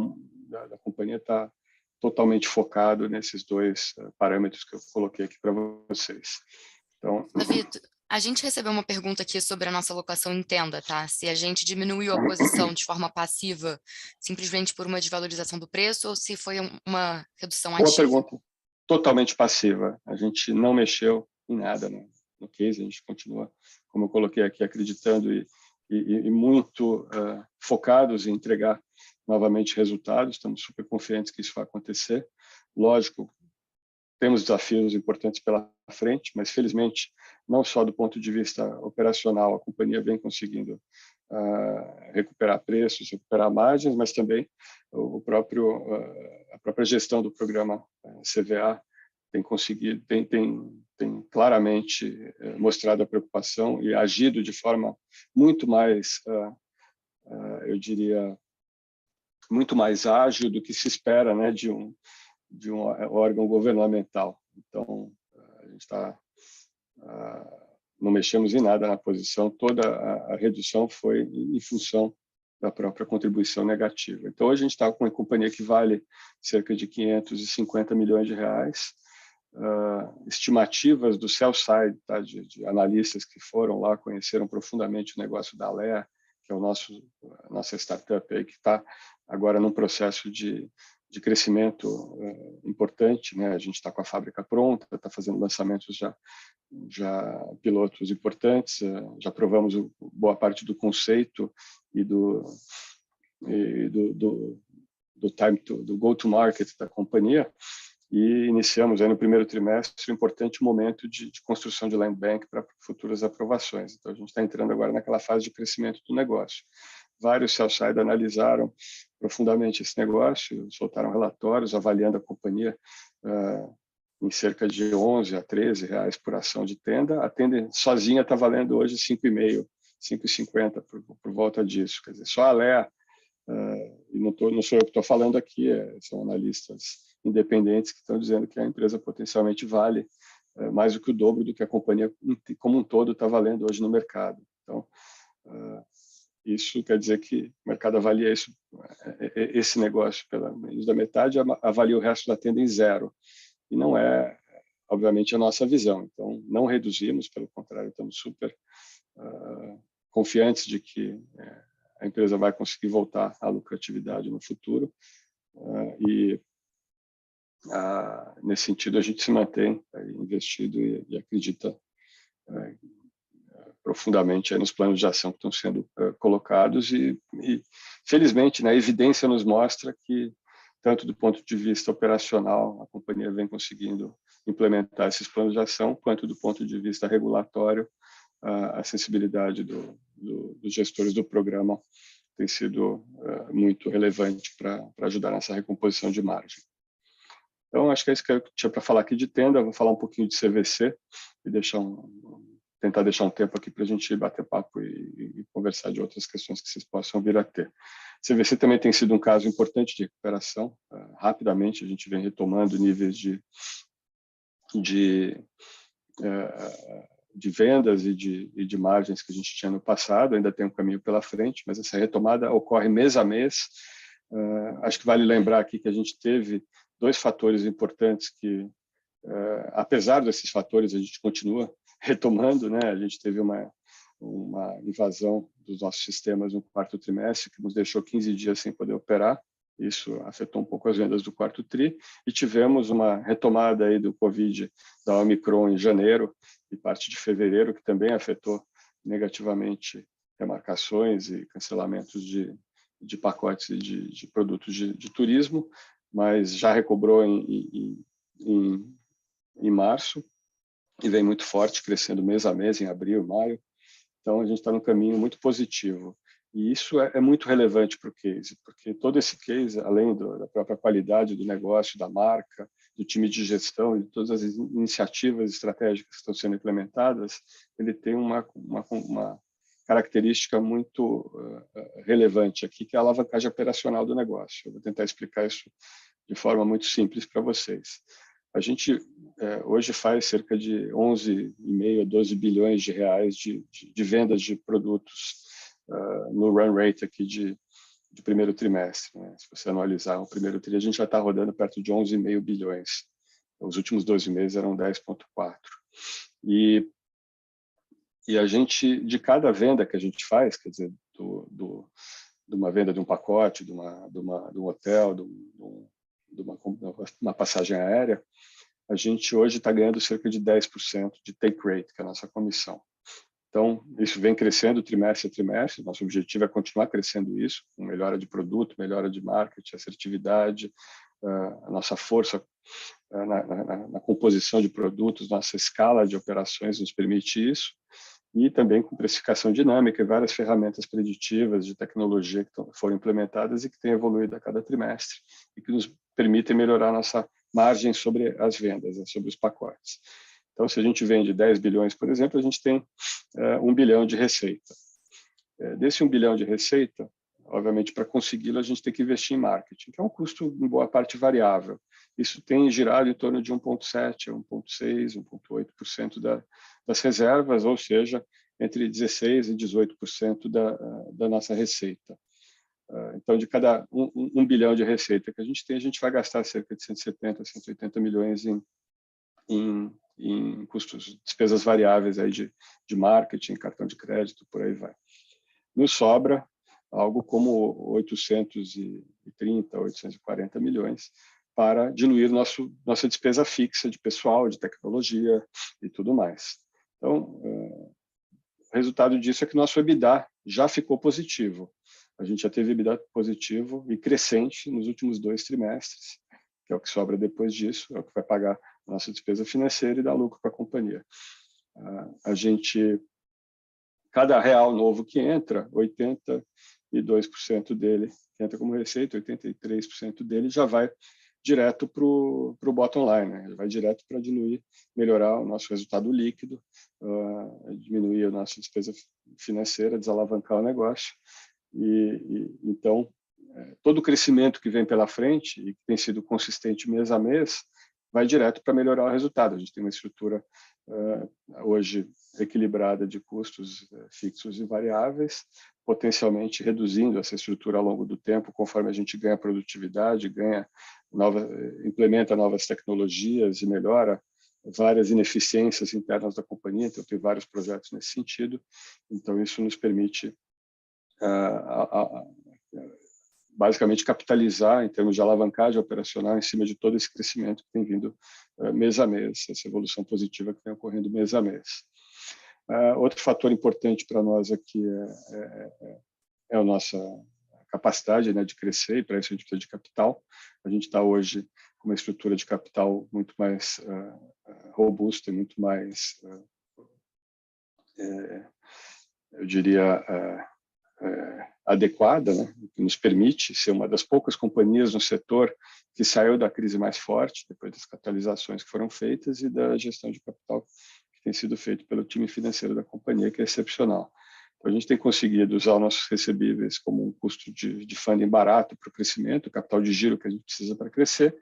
companhia está totalmente focado nesses dois parâmetros que eu coloquei aqui para vocês. Então, David, a gente recebeu uma pergunta aqui sobre a nossa alocação em Tenda, tá? Se a gente diminuiu a posição de forma passiva simplesmente por uma desvalorização do preço ou se foi uma redução ativa. Boa pergunta. Totalmente passiva. A gente não mexeu em nada no case, a gente continua, como eu coloquei aqui, acreditando e muito focados em entregar novamente resultados. Estamos super confiantes que isso vai acontecer. Lógico, temos desafios importantes pela frente, mas felizmente, não só do ponto de vista operacional, a companhia vem conseguindo recuperar preços, recuperar margens, mas também a própria gestão do programa CVA tem conseguido, tem claramente mostrado a preocupação e agido de forma muito mais, eu diria, muito mais ágil do que se espera, né, de um órgão governamental. Então, a gente não mexemos em nada na posição, toda a redução foi em função da própria contribuição negativa. Então, hoje a gente está com uma companhia que vale cerca de 550 milhões de reais, estimativas do sell-side, tá, de analistas que foram lá, conheceram profundamente o negócio da Alea, que é a nossa startup aí, que está agora num processo de crescimento importante, né? A gente está com a fábrica pronta, está fazendo lançamentos já pilotos importantes, já provamos boa parte do conceito e do time do go-to-market da companhia e iniciamos aí no primeiro trimestre um importante momento de construção de land bank para futuras aprovações. Então, a gente está entrando agora naquela fase de crescimento do negócio. Vários sell-side analisaram profundamente esse negócio, soltaram relatórios avaliando a companhia em cerca de 11 a 13 reais por ação de Tenda. A Tenda sozinha está valendo hoje 5,5, 5,50 por volta disso. Quer dizer, só a Alea, e não sou eu que estou falando aqui, são analistas independentes que estão dizendo que a empresa potencialmente vale mais do que o dobro do que a companhia como um todo está valendo hoje no mercado. Então, isso quer dizer que o mercado avalia esse negócio pela menos da metade, avalia o resto da Tenda em zero. E não é, obviamente, a nossa visão. Então, não reduzimos, pelo contrário, estamos super confiantes de que a empresa vai conseguir voltar à lucratividade no futuro. E, nesse sentido, a gente se mantém investido e acredita profundamente nos planos de ação que estão sendo colocados e felizmente, né, a evidência nos mostra que, tanto do ponto de vista operacional, a companhia vem conseguindo implementar esses planos de ação, quanto do ponto de vista regulatório, a sensibilidade dos gestores do programa tem sido muito relevante para ajudar nessa recomposição de margem. Então, acho que é isso que eu tinha para falar aqui de Tenda. Vou falar um pouquinho de CVC e tentar deixar um tempo aqui para a gente bater papo e conversar de outras questões que vocês possam vir a ter. CVC também tem sido um caso importante de recuperação. Rapidamente, a gente vem retomando níveis de vendas e de margens que a gente tinha no passado. Ainda tem um caminho pela frente, mas essa retomada ocorre mês a mês. Acho que vale lembrar aqui que a gente teve dois fatores importantes que, apesar desses fatores, a gente continua retomando, né? A gente teve uma invasão dos nossos sistemas no quarto trimestre, que nos deixou 15 dias sem poder operar. Isso afetou um pouco as vendas do quarto tri. E tivemos uma retomada aí do Covid, da Omicron, em janeiro e parte de fevereiro, que também afetou negativamente remarcações e cancelamentos de pacotes e de produtos de turismo, mas já recobrou em março e vem muito forte, crescendo mês a mês, em abril, maio. Então, a gente está num caminho muito positivo. E isso é muito relevante para o case, porque todo esse case, além da própria qualidade do negócio, da marca, do time de gestão e de todas as iniciativas estratégicas que estão sendo implementadas, ele tem uma característica muito relevante aqui, que é a alavancagem operacional do negócio. Eu vou tentar explicar isso de forma muito simples para vocês. A gente hoje faz cerca de 11,5 a 12 bilhões de reais de vendas de produtos no run rate aqui de primeiro trimestre, né? Se você analisar o primeiro trimestre, a gente já está rodando perto de 11,5 bilhões. Os últimos 12 meses eram 10,4. E a gente, de cada venda que a gente faz, quer dizer, de uma venda de um pacote, de um hotel, de uma passagem aérea, a gente hoje está ganhando cerca de 10% de take rate, que é a nossa comissão. Então, isso vem crescendo trimestre a trimestre. Nosso objetivo é continuar crescendo isso, com melhora de produto, melhora de marketing, assertividade, a nossa força na composição de produtos, nossa escala de operações nos permite isso, e também com precificação dinâmica e várias ferramentas preditivas de tecnologia que foram implementadas e que têm evoluído a cada trimestre e que nos permitem melhorar nossa margem sobre as vendas, sobre os pacotes. Então, se a gente vende 10 bilhões, por exemplo, a gente tem 1 bilhão de receita. Desse 1 bilhão de receita, obviamente, para consegui-lo, a gente tem que investir em marketing, que é um custo, em boa parte, variável. Isso tem girado em torno de 1,7%, 1,6%, 1,8% das reservas, ou seja, entre 16% e 18% da nossa receita. Então, de cada 1 bilhão de receita que a gente vai gastar cerca de 170, 180 milhões em custos, despesas variáveis aí de marketing, cartão de crédito, por aí vai. Nos sobra algo como 830, 840 milhões para diluir nossa despesa fixa de pessoal, de tecnologia e tudo mais. Então, o resultado disso é que nosso EBITDA já ficou positivo. A gente já teve EBITDA positivo e crescente nos últimos 2 trimestres, que é o que sobra depois disso, é o que vai pagar a nossa despesa financeira e dar lucro para a companhia. Cada real novo que entra, 82% dele que entra como receita, 83% dele já vai direto para o bottom line, né? Ele vai direto para diluir, melhorar o nosso resultado líquido, diminuir a nossa despesa financeira, desalavancar o negócio. Então, todo o crescimento que vem pela frente e que tem sido consistente mês a mês vai direto para melhorar o resultado. A gente tem uma estrutura hoje equilibrada de custos fixos e variáveis, potencialmente reduzindo essa estrutura ao longo do tempo, conforme a gente ganha produtividade, implementa novas tecnologias e melhora várias ineficiências internas da companhia. Então, tem vários projetos nesse sentido. Então, isso nos permite basicamente capitalizar em termos de alavancagem operacional em cima de todo esse crescimento que tem vindo mês a mês, essa evolução positiva que vem ocorrendo mês a mês. Outro fator importante para nós aqui é a nossa capacidade, né, de crescer, e para isso a gente precisa de capital. A gente está hoje com uma estrutura de capital muito mais robusta e muito mais eu diria, adequada, né, que nos permite ser uma das poucas companhias no setor que saiu da crise mais forte, depois das capitalizações que foram feitas e da gestão de capital que tem sido feito pelo time financeiro da companhia, que é excepcional. Então, a gente tem conseguido usar os nossos recebíveis como um custo de funding barato para o crescimento, o capital de giro que a gente precisa para crescer,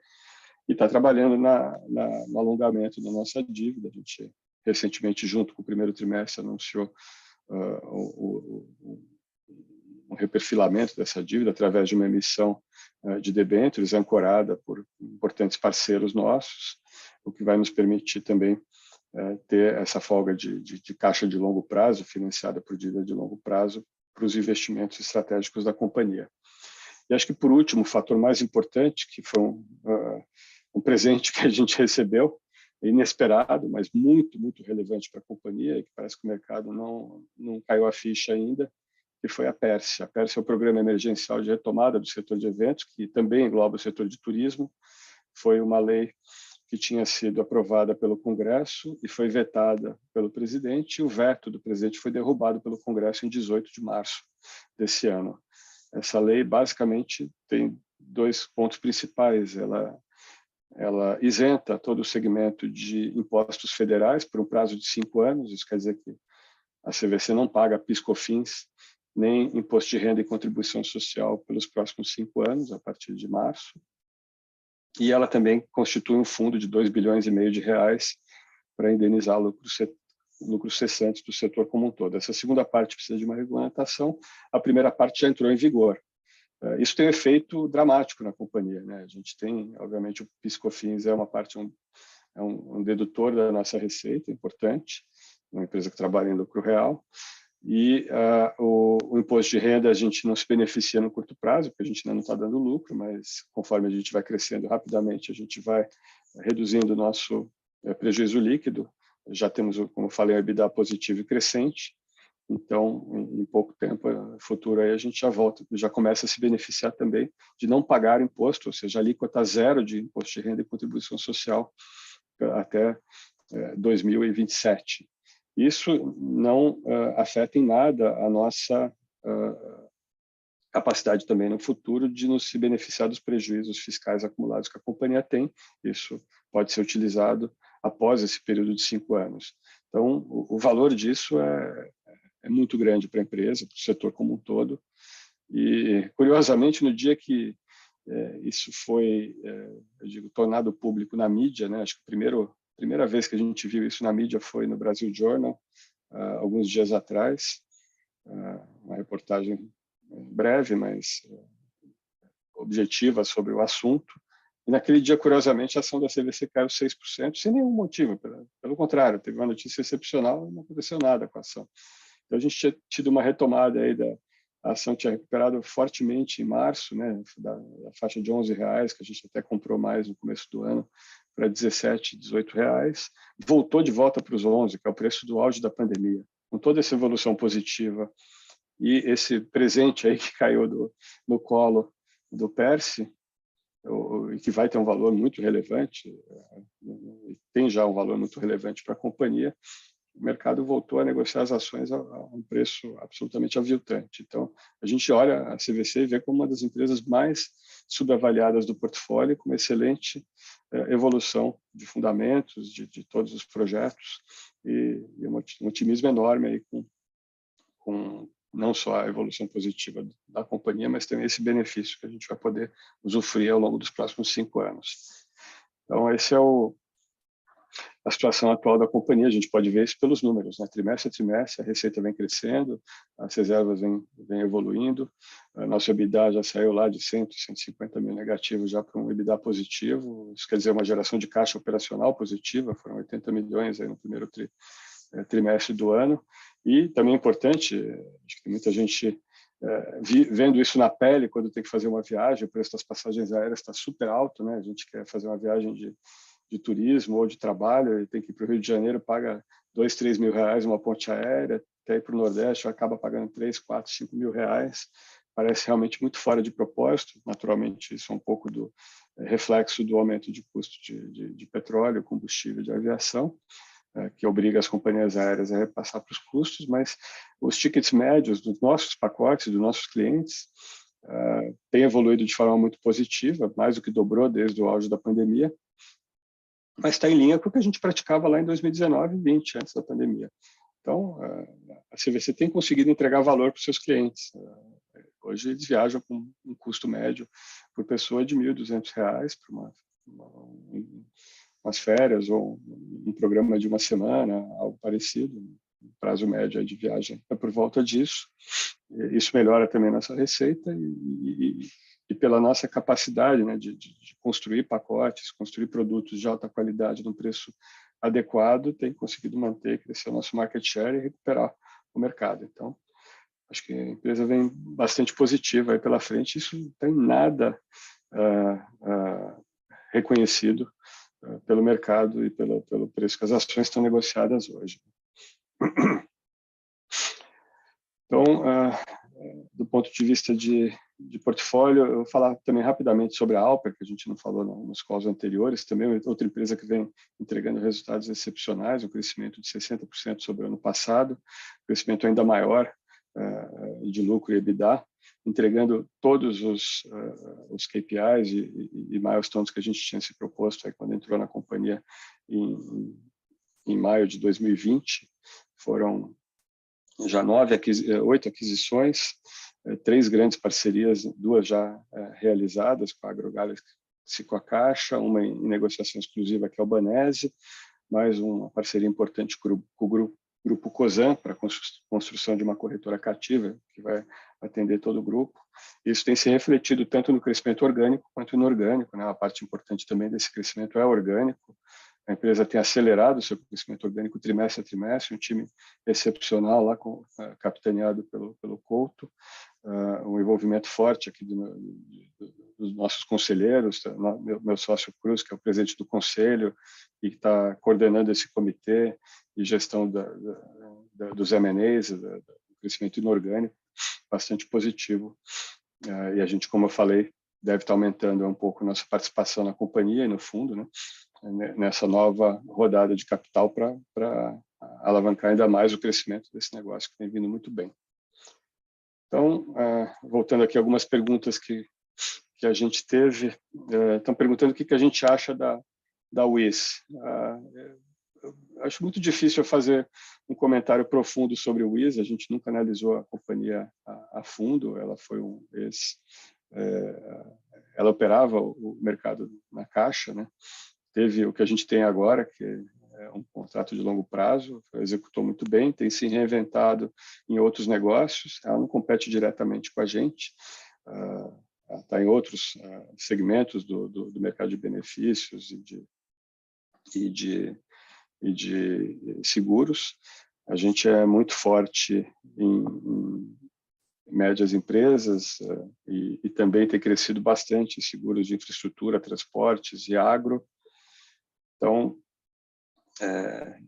e está trabalhando no alongamento da nossa dívida. A gente, recentemente, junto com o primeiro trimestre, anunciou um reperfilamento dessa dívida através de uma emissão de debêntures ancorada por importantes parceiros nossos, o que vai nos permitir também ter essa folga de caixa de longo prazo, financiada por dívida de longo prazo, para os investimentos estratégicos da companhia. E acho que, por último, o fator mais importante, que foi um presente que a gente recebeu, inesperado, mas muito, muito relevante para a companhia, e que parece que o mercado não caiu a ficha ainda, que foi a PERSE. A PERSE é o Programa Emergencial de Retomada do Setor de Eventos, que também engloba o setor de turismo. Foi uma lei que tinha sido aprovada pelo Congresso e foi vetada pelo presidente, e o veto do presidente foi derrubado pelo Congresso em 18 de março desse ano. Essa lei, basicamente, tem dois pontos principais. Ela isenta todo o segmento de impostos federais por um prazo de 5 anos. Isso quer dizer que a CVC não paga PIS/COFINS, nem imposto de renda e contribuição social pelos próximos 5 anos, a partir de março. E ela também constitui um fundo de 2,5 bilhões de reais para indenizar lucros cessantes do setor como um todo. Essa segunda parte precisa de uma regulamentação, a primeira parte já entrou em vigor. Isso tem um efeito dramático na companhia, né? A gente tem, obviamente, o PIS/COFINS é uma parte, um dedutor da nossa receita, importante, uma empresa que trabalha em lucro real, e o imposto de renda a gente não se beneficia no curto prazo, porque a gente ainda não está dando lucro, mas conforme a gente vai crescendo rapidamente, a gente vai reduzindo o nosso prejuízo líquido. Já temos, como eu falei, um EBITDA positivo e crescente. Então, em pouco tempo, futuro, aí a gente já começa a se beneficiar também de não pagar imposto, ou seja, a alíquota zero de imposto de renda e contribuição social até 2027. Isso não afeta em nada a nossa capacidade também no futuro de nos se beneficiar dos prejuízos fiscais acumulados que a companhia tem. Isso pode ser utilizado após esse período de 5 anos. Então, o valor disso é muito grande para a empresa, para o setor como um todo. E, curiosamente, no dia que isso foi, eu digo, tornado público na mídia, né? Acho que a primeira vez que a gente viu isso na mídia foi no Brasil Journal, alguns dias atrás, uma reportagem breve, mas objetiva sobre o assunto. E naquele dia, curiosamente, a ação da CVC caiu 6%, sem nenhum motivo. Pelo contrário, teve uma notícia excepcional e não aconteceu nada com a ação. Então, a gente tinha tido uma retomada aí a ação tinha recuperado fortemente em março, né, da faixa de R$11, que a gente até comprou mais no começo do ano, para R$17, R$18. Voltou de volta para os 11, que é o preço do auge da pandemia. Com toda essa evolução positiva e esse presente aí que caiu no colo do PERSE, e que vai ter um valor muito relevante, tem já um valor muito relevante para a companhia, o mercado voltou a negociar as ações a um preço absolutamente aviltante. Então, a gente olha a CVC e vê como uma das empresas mais subavaliadas do portfólio, com uma excelente evolução de fundamentos, de todos os projetos, e um otimismo enorme aí com não só a evolução positiva da companhia, mas também esse benefício que a gente vai poder usufruir ao longo dos próximos 5 anos. Então, esse é a situação atual da companhia. A gente pode ver isso pelos números, né? Trimestre a trimestre, a receita vem crescendo, as reservas vêm evoluindo, a nossa EBITDA já saiu lá de 150 mil negativo já para um EBITDA positivo, isso quer dizer uma geração de caixa operacional positiva, foram 80 milhões aí no primeiro trimestre do ano. E também é importante, acho que tem muita gente vendo isso na pele quando tem que fazer uma viagem, o preço das passagens aéreas está super alto, né? A gente quer fazer uma viagem de turismo ou de trabalho, e tem que ir para o Rio de Janeiro, paga 2, 3 mil reais uma ponte aérea, até ir para o Nordeste acaba pagando 3, 4, 5 mil reais. Parece realmente muito fora de propósito. Naturalmente, isso é um pouco do reflexo do aumento de custo de petróleo, combustível, de aviação, que obriga as companhias aéreas a repassar para os custos, mas os tickets médios dos nossos pacotes, dos nossos clientes, têm evoluído de forma muito positiva, mais do que dobrou desde o auge da pandemia, mas está em linha com o que a gente praticava lá em 2019 e 2020, antes da pandemia. Então, a CVC tem conseguido entregar valor para os seus clientes. Hoje eles viajam com um custo médio por pessoa de R$ 1.200 para umas férias ou um programa de uma semana, algo parecido. O prazo médio de viagem é por volta disso. Isso melhora também a nossa receita e pela nossa capacidade, né, de construir pacotes, construir produtos de alta qualidade num preço adequado, tem conseguido manter, crescer o nosso market share e recuperar o mercado. Então, acho que a empresa vem bastante positiva aí pela frente. Isso não tem nada reconhecido pelo mercado e pelo preço que as ações estão negociadas hoje. Então, do ponto de vista de portfólio, eu vou falar também rapidamente sobre a Alper, que a gente não falou nos calls anteriores, também outra empresa que vem entregando resultados excepcionais, um crescimento de 60% sobre o ano passado, crescimento ainda maior de lucro e EBITDA, entregando todos os KPIs e milestones que a gente tinha se proposto aí quando entrou na companhia em maio de 2020. Foram já 8 aquisições, 3 grandes parcerias, 2 já realizadas com a AgroGalaxy e com a Caixa, uma em negociação exclusiva que é o Banese, mais uma parceria importante com o Grupo Cosan para a construção de uma corretora cativa que vai atender todo o grupo. Isso tem se refletido tanto no crescimento orgânico quanto inorgânico, né? A parte importante também desse crescimento é orgânico. A empresa tem acelerado o seu crescimento orgânico trimestre a trimestre, um time excepcional lá, capitaneado pelo Couto, um envolvimento forte aqui dos nossos conselheiros, meu sócio Cruz, que é o presidente do conselho e que está coordenando esse comitê de gestão dos M&As, do crescimento inorgânico, bastante positivo. E a gente, como eu falei, deve estar aumentando um pouco nossa participação na companhia e no fundo, né? Nessa nova rodada de capital para alavancar ainda mais o crescimento desse negócio que tem vindo muito bem. Então, voltando aqui algumas perguntas que a gente teve, estão perguntando o que a gente acha da Wiz. Acho muito difícil eu fazer um comentário profundo sobre o Wiz, a gente nunca analisou a companhia a fundo, ela foi ela operava o mercado na Caixa, né? Teve o que a gente tem agora, que é um contrato de longo prazo, executou muito bem, tem se reinventado em outros negócios, ela não compete diretamente com a gente, ela está em outros segmentos do mercado de benefícios e de seguros. A gente é muito forte em médias empresas e também tem crescido bastante em seguros de infraestrutura, transportes e agro. Então,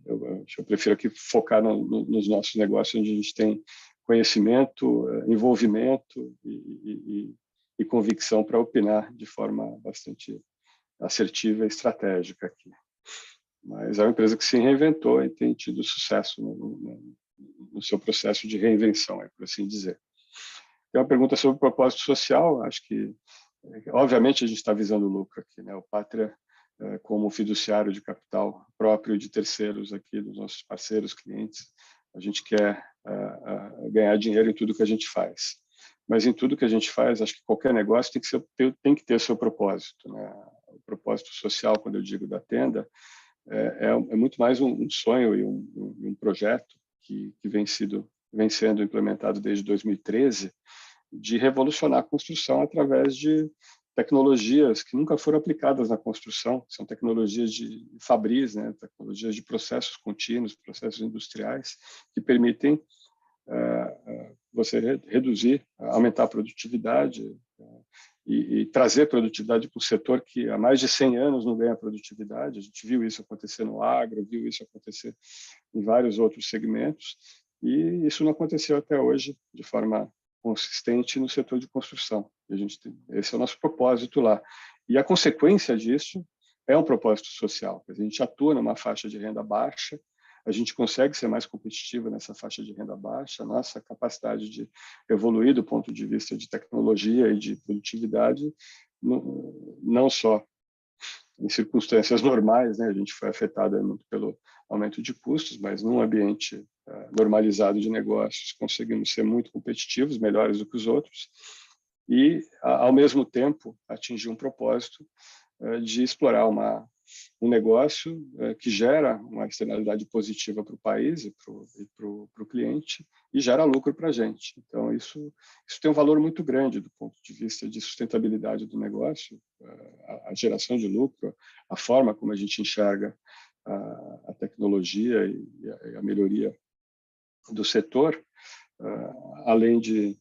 eu prefiro aqui focar nos nossos negócios, onde a gente tem conhecimento, envolvimento e convicção para opinar de forma bastante assertiva e estratégica aqui. Mas é uma empresa que se reinventou e tem tido sucesso no seu processo de reinvenção, por assim dizer. Tem uma pergunta sobre o propósito social, acho que, obviamente, a gente está visando lucro aqui, né? O Pátria, como fiduciário de capital próprio de terceiros aqui, dos nossos parceiros, clientes, a gente quer ganhar dinheiro em tudo que a gente faz. Mas em tudo que a gente faz, acho que qualquer negócio tem que ter seu propósito, né? O propósito social, quando eu digo da Tenda, é muito mais um sonho e um projeto que vem sendo implementado desde 2013, de revolucionar a construção através de tecnologias que nunca foram aplicadas na construção, são tecnologias de Fabris, né? Tecnologias de processos contínuos, processos industriais, que permitem você reduzir, aumentar a produtividade e trazer produtividade para o setor que há mais de 100 anos não ganha produtividade. A gente viu isso acontecer no agro, viu isso acontecer em vários outros segmentos, e isso não aconteceu até hoje de forma consistente no setor de construção. Esse é o nosso propósito lá. E a consequência disso é um propósito social. A gente atua numa faixa de renda baixa, a gente consegue ser mais competitivo nessa faixa de renda baixa. A nossa capacidade de evoluir do ponto de vista de tecnologia e de produtividade, não só em circunstâncias normais, né, a gente foi afetado muito pelo aumento de custos, mas num ambiente normalizado de negócios, conseguimos ser muito competitivos, melhores do que os outros, e, ao mesmo tempo, atingir um propósito de explorar um negócio que gera uma externalidade positiva para o país e para o cliente e gera lucro para a gente. Então, isso tem um valor muito grande do ponto de vista de sustentabilidade do negócio, a geração de lucro, a forma como a gente enxerga a tecnologia e a melhoria do setor, além de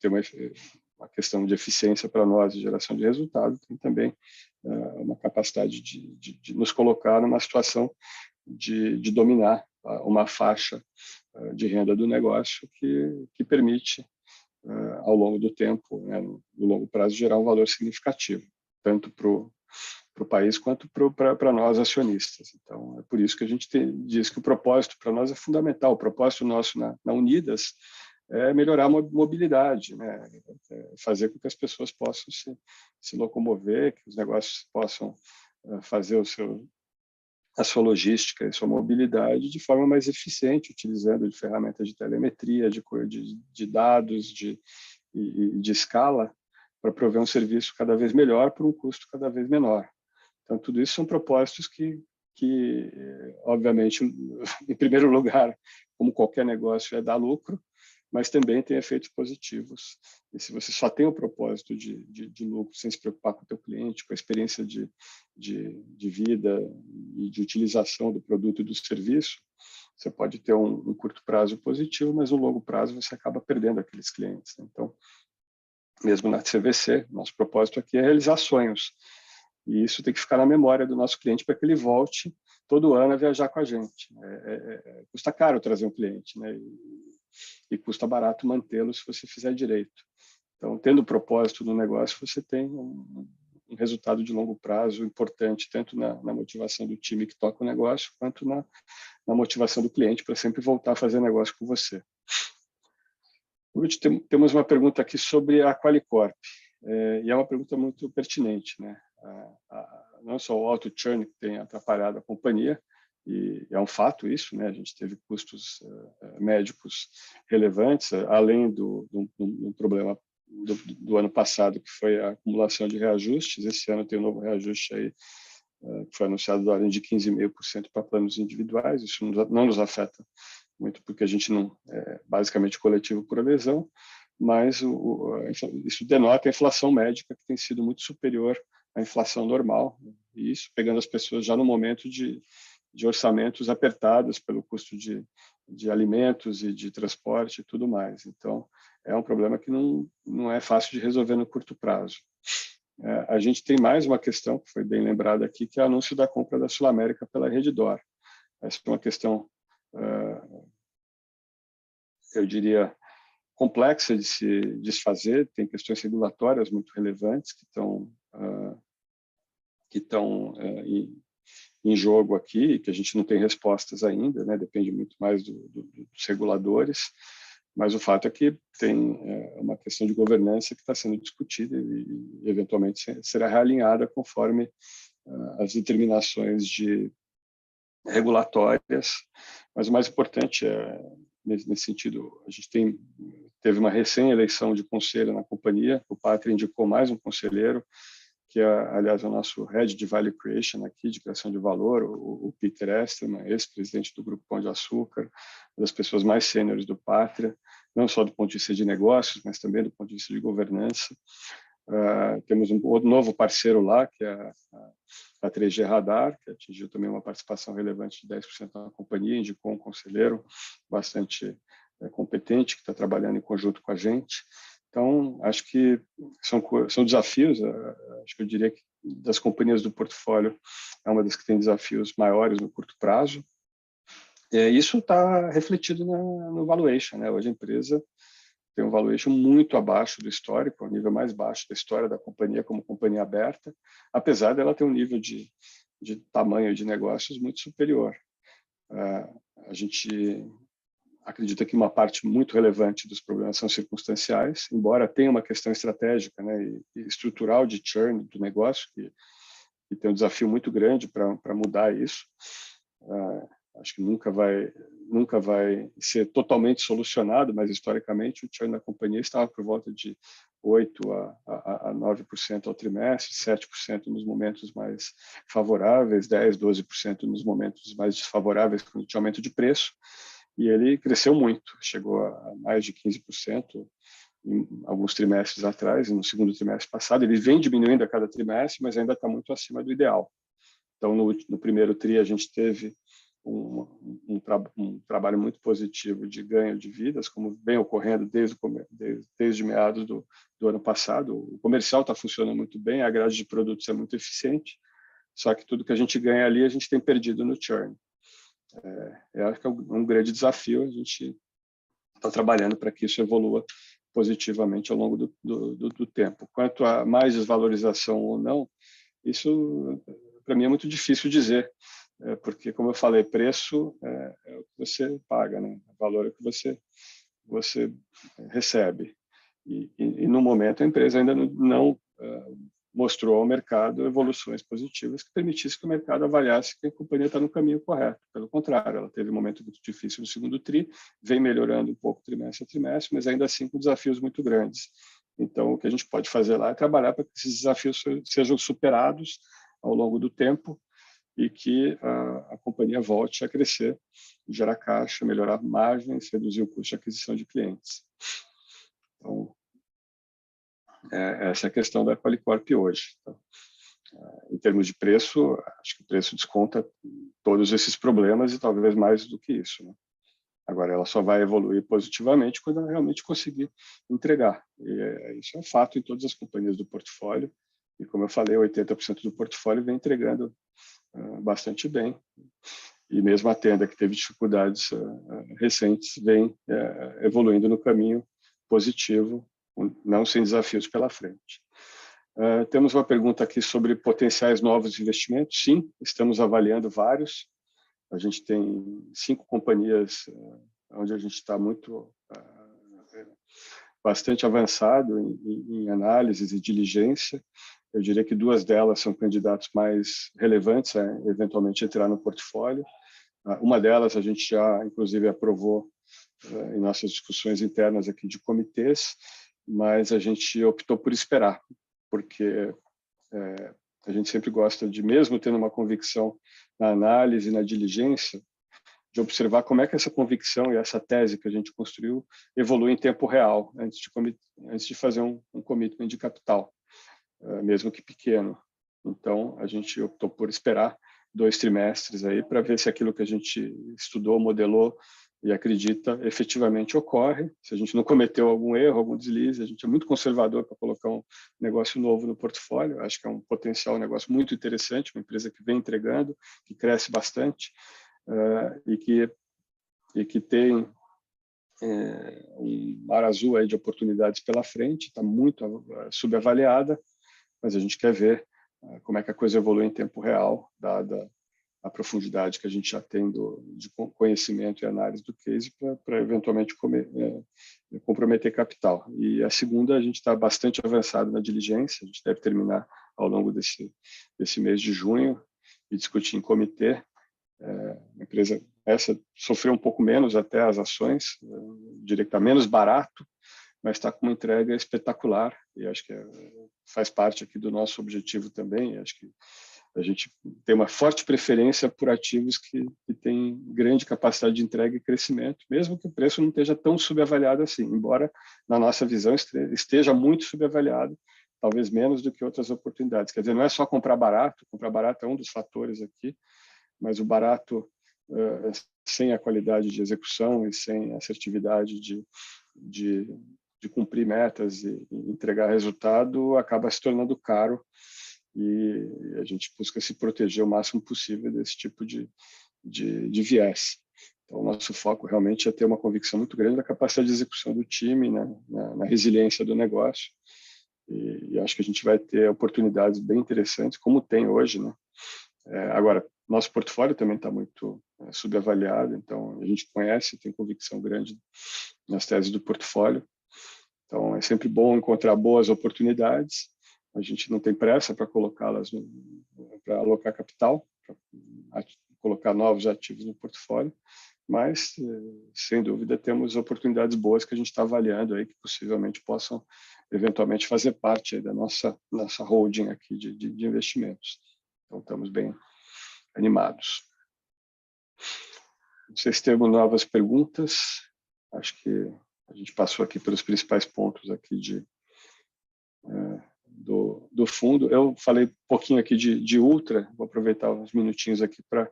ter uma questão de eficiência para nós e geração de resultado, tem também uma capacidade de nos colocar numa situação de dominar uma faixa de renda do negócio que permite, ao longo do tempo, né, no longo prazo, gerar um valor significativo, tanto para o país quanto para nós acionistas. Então, é por isso que a gente diz que o propósito para nós é fundamental. O propósito nosso na Unidas é melhorar a mobilidade, né? Fazer com que as pessoas possam se locomover, que os negócios possam fazer a sua logística e sua mobilidade de forma mais eficiente, utilizando de ferramentas de telemetria, de dados, de escala, para prover um serviço cada vez melhor por um custo cada vez menor. Então, tudo isso são propósitos que obviamente, em primeiro lugar, como qualquer negócio, é dar lucro, mas também tem efeitos positivos. E se você só tem o propósito de lucro, sem se preocupar com o teu cliente, com a experiência de vida e de utilização do produto e do serviço, você pode ter um curto prazo positivo, mas no longo prazo você acaba perdendo aqueles clientes. Então, mesmo na CVC, nosso propósito aqui é realizar sonhos. E isso tem que ficar na memória do nosso cliente para que ele volte todo ano a viajar com a gente. Custa caro trazer um cliente, né? E custa barato mantê-lo se você fizer direito. Então, tendo propósito no negócio, você tem um resultado de longo prazo importante, tanto na motivação do time que toca o negócio, quanto na motivação do cliente para sempre voltar a fazer negócio com você. Hoje temos uma pergunta aqui sobre a Qualicorp, e é uma pergunta muito pertinente, né? Não só o alto churn que tem atrapalhado a companhia, e é um fato isso, né? A gente teve custos médicos relevantes, além do problema do ano passado, que foi a acumulação de reajustes. Esse ano tem um novo reajuste aí, que foi anunciado da ordem de 15,5% para planos individuais. Isso não nos afeta muito, porque a gente não é basicamente coletivo por adesão, mas isso denota a inflação médica, que tem sido muito superior à inflação normal, e isso pegando as pessoas já no momento de orçamentos apertados pelo custo de alimentos e de transporte e tudo mais. Então, é um problema que não é fácil de resolver no curto prazo. A gente tem mais uma questão, que foi bem lembrada aqui, que é o anúncio da compra da Sul América pela Redditor. Essa é uma questão, eu diria, complexa de se desfazer, tem questões regulatórias muito relevantes que estão em jogo aqui, que a gente não tem respostas ainda, né? Depende muito mais dos reguladores, mas o fato é que tem uma questão de governança que está sendo discutida e eventualmente será realinhada conforme as determinações regulatórias, mas o mais importante nesse sentido, a gente teve uma recém-eleição de conselho na companhia, o Patria indicou mais um conselheiro, que aliás é o nosso Head de Value Creation aqui, de criação de valor, o Peter Esterman, ex-presidente do Grupo Pão de Açúcar, uma das pessoas mais sêniores do Patria, não só do ponto de vista de negócios, mas também do ponto de vista de governança. Temos um novo parceiro lá, que é a 3G Radar, que atingiu também uma participação relevante de 10% na companhia, indicou um conselheiro bastante competente, que está trabalhando em conjunto com a gente. Então, acho que são desafios, acho que eu diria que das companhias do portfólio é uma das que tem desafios maiores no curto prazo. Isso está refletido no valuation, né? Hoje a empresa tem um valuation muito abaixo do histórico, o nível mais baixo da história da companhia como companhia aberta, apesar dela ter um nível de tamanho de negócios muito superior. A gente acredita que uma parte muito relevante dos problemas são circunstanciais, embora tenha uma questão estratégica, né, e estrutural de churn do negócio, que tem um desafio muito grande para mudar isso. Acho que nunca vai ser totalmente solucionado, mas historicamente o churn da companhia estava por volta de 8% a 9% ao trimestre, 7% nos momentos mais favoráveis, 10%, 12% nos momentos mais desfavoráveis, quando tinha aumento de preço, e ele cresceu muito, chegou a mais de 15% em alguns trimestres atrás, e no segundo trimestre passado. Ele vem diminuindo a cada trimestre, mas ainda está muito acima do ideal. Então, no primeiro TRI, a gente teve um trabalho muito positivo de ganho de vidas, como vem ocorrendo desde meados do ano passado. O comercial está funcionando muito bem, a grade de produtos é muito eficiente, só que tudo que a gente ganha ali, a gente tem perdido no churn. Eu acho que é um grande desafio, a gente está trabalhando para que isso evolua positivamente ao longo do tempo. Quanto a mais desvalorização ou não, isso, para mim, é muito difícil dizer, porque, como eu falei, preço é o que você paga, né? O valor é o que você recebe. E no momento, a empresa ainda não mostrou ao mercado evoluções positivas que permitissem que o mercado avaliasse que a companhia está no caminho correto. Pelo contrário, ela teve um momento muito difícil no segundo TRI, vem melhorando um pouco trimestre a trimestre, mas ainda assim com desafios muito grandes. Então, o que a gente pode fazer lá é trabalhar para que esses desafios sejam superados ao longo do tempo e que a companhia volte a crescer, gerar caixa, melhorar margens, reduzir o custo de aquisição de clientes. Então, essa é a questão da Qualicorp hoje. Então, em termos de preço, acho que o preço desconta todos esses problemas e talvez mais do que isso, né? Agora, ela só vai evoluir positivamente quando ela realmente conseguir entregar. E isso é um fato em todas as companhias do portfólio. E, como eu falei, 80% do portfólio vem entregando bastante bem. E mesmo a Tenda, que teve dificuldades recentes, vem evoluindo no caminho positivo, não sem desafios pela frente. Temos uma pergunta aqui sobre potenciais novos investimentos. Sim, estamos avaliando vários. A gente tem 5 companhias onde a gente está bastante avançado em análises e diligência. Eu diria que 2 delas são candidatos mais relevantes a eventualmente entrar no portfólio. Uma delas a gente já, inclusive, aprovou em nossas discussões internas aqui de comitês, mas a gente optou por esperar, porque a gente sempre gosta de, mesmo tendo uma convicção na análise, na diligência, de observar como é que essa convicção e essa tese que a gente construiu evolui em tempo real, antes de fazer um commitment de capital, mesmo que pequeno. Então, a gente optou por esperar 2 trimestres aí para ver se aquilo que a gente estudou, modelou e acredita efetivamente ocorre. Se a gente não cometeu algum erro, algum deslize, a gente é muito conservador para colocar um negócio novo no portfólio. Acho que é um potencial, um negócio muito interessante, uma empresa que vem entregando, que cresce bastante e que tem um mar azul aí de oportunidades pela frente, está muito subavaliada, mas a gente quer ver como é que a coisa evolui em tempo real, dada a profundidade que a gente já tem de conhecimento e análise do case para eventualmente comprometer capital. E a segunda, a gente está bastante avançado na diligência, a gente deve terminar ao longo desse mês de junho e discutir em comitê. A empresa essa sofreu um pouco menos até as ações, diria que está menos barato, mas está com uma entrega espetacular e acho que faz parte aqui do nosso objetivo também. Acho que a gente tem uma forte preferência por ativos que têm grande capacidade de entrega e crescimento, mesmo que o preço não esteja tão subavaliado assim, embora na nossa visão esteja muito subavaliado, talvez menos do que outras oportunidades. Quer dizer, não é só comprar barato é um dos fatores aqui, mas o barato sem a qualidade de execução e sem a assertividade de cumprir metas e entregar resultado acaba se tornando caro e a gente busca se proteger o máximo possível desse tipo de viés. Então, o nosso foco realmente é ter uma convicção muito grande da capacidade de execução do time, né, na resiliência do negócio. E acho que a gente vai ter oportunidades bem interessantes, como tem hoje, né? Agora, nosso portfólio também está muito subavaliada, então a gente conhece, tem convicção grande nas teses do portfólio. Então, é sempre bom encontrar boas oportunidades. A gente não tem pressa para colocá-las, para alocar capital, para colocar novos ativos no portfólio, mas, sem dúvida, temos oportunidades boas que a gente está avaliando aí, que possivelmente possam, eventualmente, fazer parte aí da nossa holding aqui de investimentos. Então, estamos bem animados. Não sei se temos novas perguntas. Acho que a gente passou aqui pelos principais pontos aqui do fundo. Eu falei um pouquinho aqui de Ultra, vou aproveitar uns minutinhos aqui para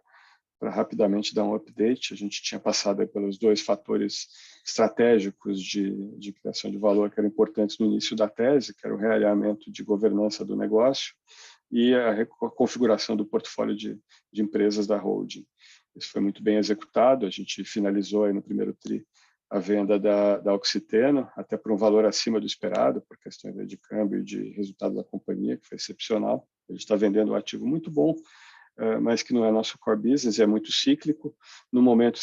rapidamente dar um update. A gente tinha passado aí pelos 2 fatores estratégicos de criação de valor que eram importantes no início da tese, que era o realinhamento de governança do negócio e a configuração do portfólio de empresas da holding. Isso foi muito bem executado, a gente finalizou aí no primeiro TRI a venda da Oxiteno, até por um valor acima do esperado, por questões de câmbio e de resultado da companhia, que foi excepcional. A gente está vendendo um ativo muito bom, mas que não é nosso core business, é muito cíclico, no momento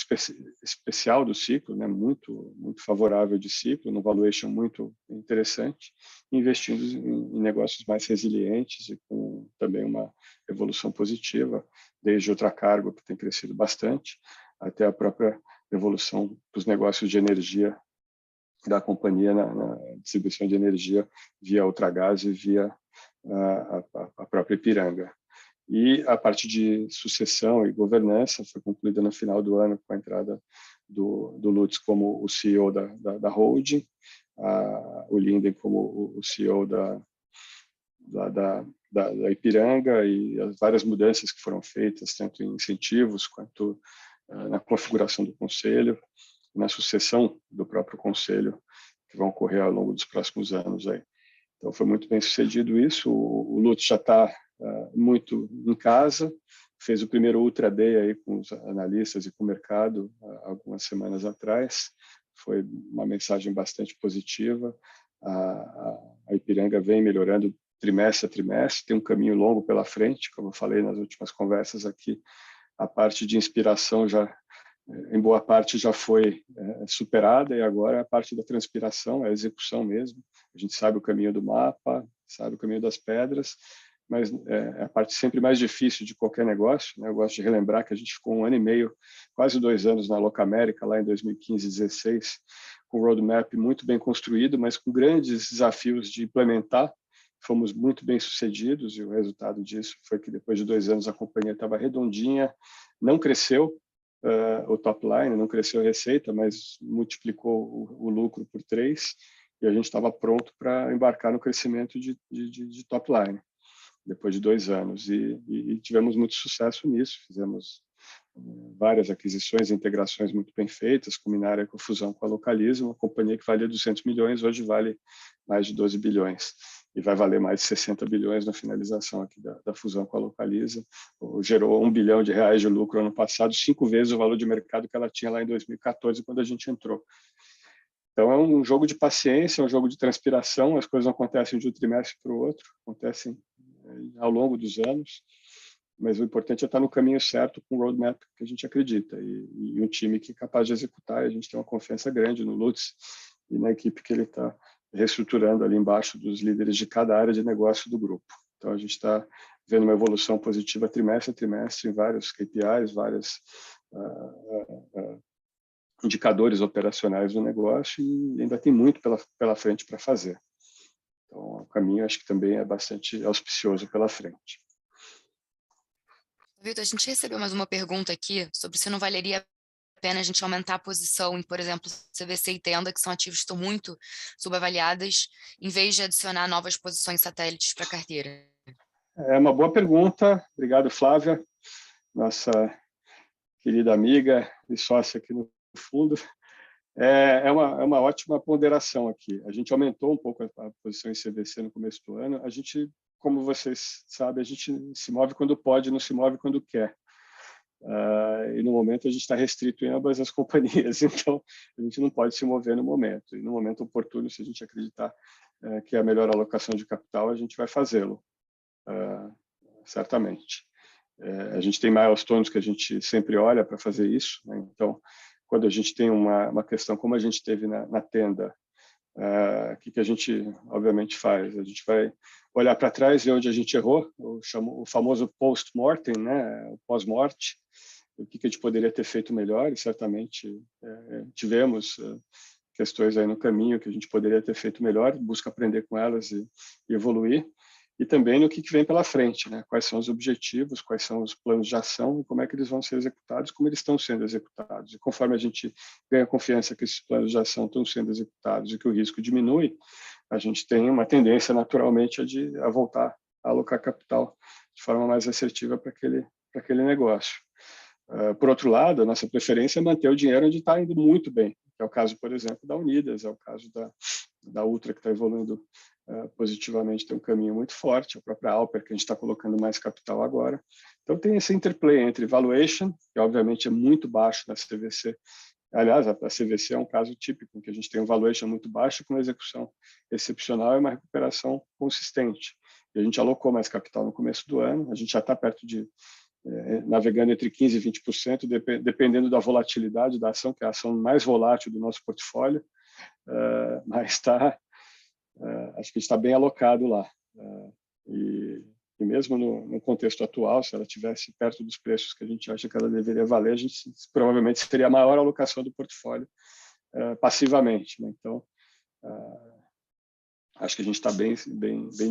especial do ciclo, né, muito favorável de ciclo, no valuation muito interessante, investindo em negócios mais resilientes e com também uma evolução positiva, desde Ultracargo, que tem crescido bastante, até a própria evolução dos negócios de energia da companhia na distribuição de energia via Ultragaz e via a própria Ipiranga. E a parte de sucessão e governança foi concluída no final do ano com a entrada do Lutz como o CEO da holding, o Linden como o CEO da Ipiranga, e as várias mudanças que foram feitas, tanto em incentivos quanto na configuração do conselho, na sucessão do próprio conselho, que vão ocorrer ao longo dos próximos anos aí. Então, foi muito bem sucedido isso. O Lutz já está muito em casa, fez o primeiro Ultra Day aí com os analistas e com o mercado algumas semanas atrás. Foi uma mensagem bastante positiva. A Ipiranga vem melhorando trimestre a trimestre, tem um caminho longo pela frente, como eu falei nas últimas conversas aqui. A parte de inspiração já, em boa parte, já foi superada, e agora a parte da transpiração, a execução mesmo. A gente sabe o caminho do mapa, sabe o caminho das pedras, mas é a parte sempre mais difícil de qualquer negócio, né? Eu gosto de relembrar que a gente ficou 1 ano e meio, quase 2 anos na Locamérica, lá em 2015 e 2016, com o roadmap muito bem construído, mas com grandes desafios de implementar. Fomos muito bem sucedidos, e o resultado disso foi que depois de 2 anos a companhia estava redondinha, não cresceu o top line, não cresceu a receita, mas multiplicou o lucro por 3, e a gente estava pronto para embarcar no crescimento de top line, depois de 2 anos. E tivemos muito sucesso nisso, fizemos várias aquisições e integrações muito bem feitas, com Minária, com fusão com a Localiza, uma companhia que valia 200 milhões, hoje vale mais de 12 bilhões. E vai valer mais de 60 bilhões na finalização aqui da fusão com a Localiza. Gerou R$1 bilhão de lucro ano passado, 5 vezes o valor de mercado que ela tinha lá em 2014, quando a gente entrou. Então, é um jogo de paciência, é um jogo de transpiração, as coisas não acontecem de um trimestre para o outro, acontecem ao longo dos anos, mas o importante é estar no caminho certo, com o roadmap que a gente acredita, e um time que é capaz de executar. A gente tem uma confiança grande no Lutz e na equipe que ele está reestruturando ali embaixo dos líderes de cada área de negócio do grupo. Então, a gente está vendo uma evolução positiva trimestre a trimestre em vários KPIs, vários indicadores operacionais do negócio, e ainda tem muito pela frente para fazer. Então, o caminho acho que também é bastante auspicioso pela frente. Vitor, a gente recebeu mais uma pergunta aqui sobre se não valeria a pena a gente aumentar a posição em, por exemplo, CVC e Tenda, que são ativos que estão muito subavaliados, em vez de adicionar novas posições satélites para a carteira. É uma boa pergunta. Obrigado, Flávia, nossa querida amiga e sócia aqui no fundo. É uma ótima ponderação aqui. A gente aumentou um pouco a posição em CVC no começo do ano. A gente, como vocês sabem, a gente se move quando pode, não se move quando quer. E no momento a gente está restrito em ambas as companhias, então a gente não pode se mover no momento. E no momento oportuno, se a gente acreditar que é a melhor alocação de capital, a gente vai fazê-lo, certamente. A gente tem milestones que a gente sempre olha para fazer isso, né? Então, quando a gente tem uma questão como a gente teve na Tenda, o que a gente, obviamente, faz? A gente vai olhar para trás, ver onde a gente errou, o famoso post-mortem, né? O pós-morte, o que a gente poderia ter feito melhor, e certamente tivemos questões aí no caminho que a gente poderia ter feito melhor, busca aprender com elas e evoluir, e também no que vem pela frente, né? Quais são os objetivos, quais são os planos de ação, como é que eles vão ser executados, como eles estão sendo executados. E conforme a gente ganha confiança que esses planos de ação estão sendo executados e que o risco diminui, a gente tem uma tendência naturalmente a voltar a alocar capital de forma mais assertiva para aquele negócio. Por outro lado, a nossa preferência é manter o dinheiro onde está indo muito bem, que é o caso, por exemplo, da Unidas, é o caso da Ultra, que está evoluindo positivamente, tem um caminho muito forte, a própria Alper, que a gente está colocando mais capital agora. Então, tem esse interplay entre valuation, que obviamente é muito baixo na CVC. Aliás, a CVC é um caso típico, em que a gente tem um valuation muito baixo com uma execução excepcional e uma recuperação consistente. E a gente alocou mais capital no começo do ano, a gente já está perto de navegando entre 15% e 20%, dependendo da volatilidade da ação, que é a ação mais volátil do nosso portfólio, mas acho que está bem alocado lá. E mesmo no contexto atual, se ela estivesse perto dos preços que a gente acha que ela deveria valer, a gente provavelmente teria a maior alocação do portfólio passivamente, né? Então, acho que a gente está bem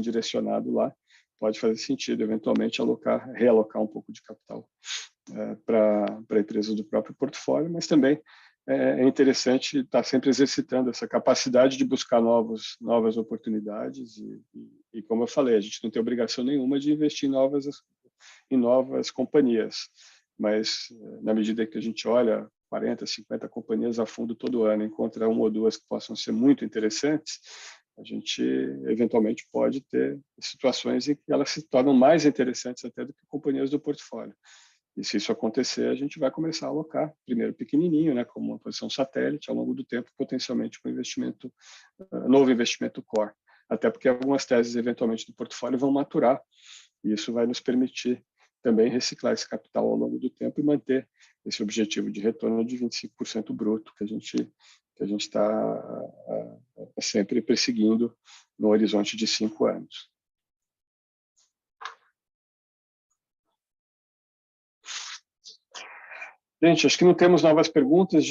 direcionado lá. Pode fazer sentido, eventualmente, realocar um pouco de capital para empresas do próprio portfólio, mas também é interessante estar sempre exercitando essa capacidade de buscar novas oportunidades e, como eu falei, a gente não tem obrigação nenhuma de investir em novas companhias, mas na medida que a gente olha 40, 50 companhias a fundo todo ano, encontra uma ou duas que possam ser muito interessantes, a gente eventualmente pode ter situações em que elas se tornam mais interessantes até do que companhias do portfólio. E se isso acontecer, a gente vai começar a alocar, primeiro pequenininho, né, como uma posição satélite, ao longo do tempo, potencialmente com novo investimento core. Até porque algumas teses, eventualmente, do portfólio vão maturar, e isso vai nos permitir também reciclar esse capital ao longo do tempo e manter esse objetivo de retorno de 25% bruto que a gente está sempre perseguindo no horizonte de 5 anos. Gente, acho que não temos novas perguntas.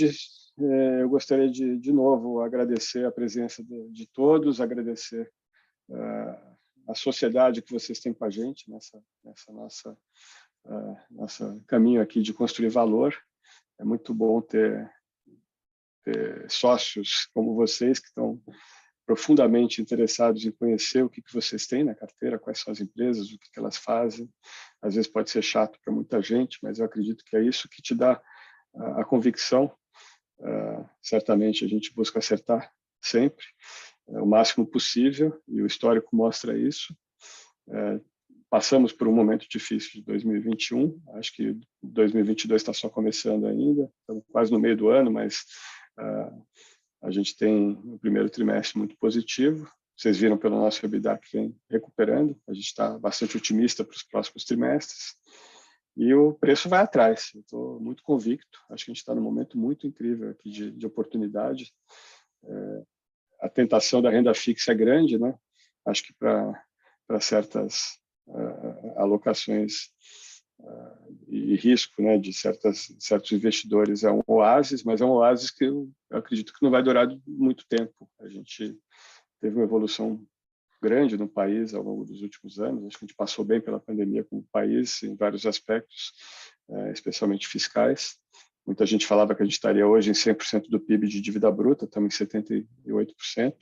Eu gostaria de novo agradecer a presença de todos, agradecer a sociedade que vocês têm com a gente nessa nosso caminho aqui de construir valor. É muito bom ter sócios como vocês que estão profundamente interessados em conhecer o que vocês têm na carteira, quais são as empresas, o que elas fazem. Às vezes pode ser chato para muita gente, mas eu acredito que é isso que te dá a convicção. Certamente a gente busca acertar sempre, o máximo possível, e o histórico mostra isso. Passamos por um momento difícil de 2021, acho que 2022 está só começando ainda, estamos quase no meio do ano, mas a gente tem um primeiro trimestre muito positivo. Vocês viram pelo nosso EBITDA que vem recuperando. A gente está bastante otimista para os próximos trimestres. E o preço vai atrás. Eu estou muito convicto. Acho que a gente está num momento muito incrível aqui de oportunidade. A tentação da renda fixa é grande, né? Acho que para certas alocações e risco, né, de certos investidores é um oásis, mas é um oásis que eu acredito que não vai durar muito tempo. A gente teve uma evolução grande no país ao longo dos últimos anos. Acho que a gente passou bem pela pandemia como país em vários aspectos, especialmente fiscais. Muita gente falava que a gente estaria hoje em 100% do PIB de dívida bruta, estamos em 78%,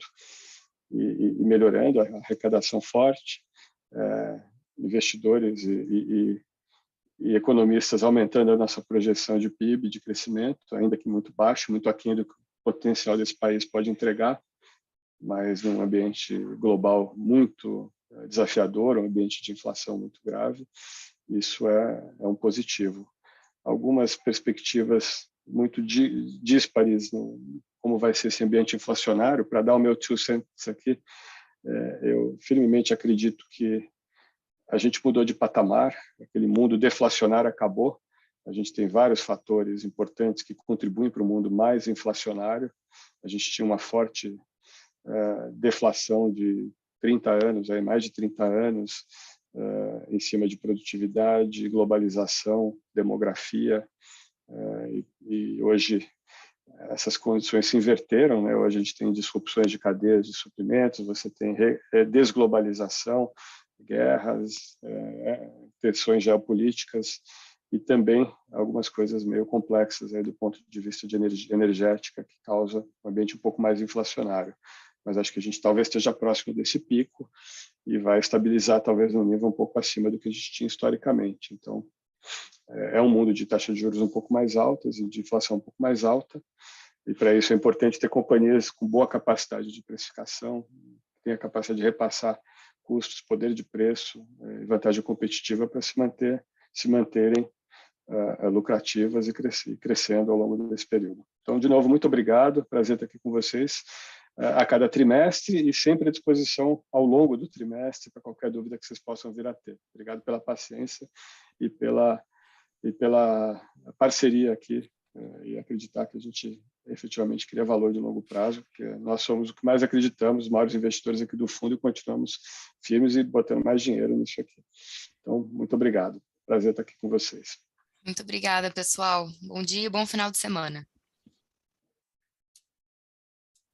e melhorando, a arrecadação forte, investidores e economistas aumentando a nossa projeção de PIB, de crescimento, ainda que muito baixo, muito aquém do que o potencial desse país pode entregar, mas num ambiente global muito desafiador, um ambiente de inflação muito grave. Isso é um positivo. Algumas perspectivas muito díspares no como vai ser esse ambiente inflacionário. Para dar o meu 2 cents aqui, eu firmemente acredito que A gente mudou de patamar, aquele mundo deflacionário acabou. A gente tem vários fatores importantes que contribuem para o mundo mais inflacionário. A gente tinha uma forte deflação de 30 anos, aí mais de 30 anos, em cima de produtividade, globalização, demografia, e hoje essas condições se inverteram, né? Hoje a gente tem disrupções de cadeias de suprimentos, você tem desglobalização, guerras, tensões geopolíticas e também algumas coisas meio complexas aí do ponto de vista de energética que causa um ambiente um pouco mais inflacionário. Mas acho que a gente talvez esteja próximo desse pico e vai estabilizar talvez num nível um pouco acima do que a gente tinha historicamente. Então, é um mundo de taxas de juros um pouco mais altas e de inflação um pouco mais alta, e para isso é importante ter companhias com boa capacidade de precificação, que tenha a capacidade de repassar custos, poder de preço e vantagem competitiva para se manterem lucrativas e crescendo ao longo desse período. Então, de novo, muito obrigado, prazer estar aqui com vocês a cada trimestre e sempre à disposição ao longo do trimestre para qualquer dúvida que vocês possam vir a ter. Obrigado pela paciência e pela parceria aqui e acreditar que a gente efetivamente cria valor de longo prazo, porque nós somos o que mais acreditamos, os maiores investidores aqui do fundo, e continuamos firmes e botando mais dinheiro nisso aqui. Então, muito obrigado. Prazer estar aqui com vocês. Muito obrigada, pessoal. Bom dia e bom final de semana.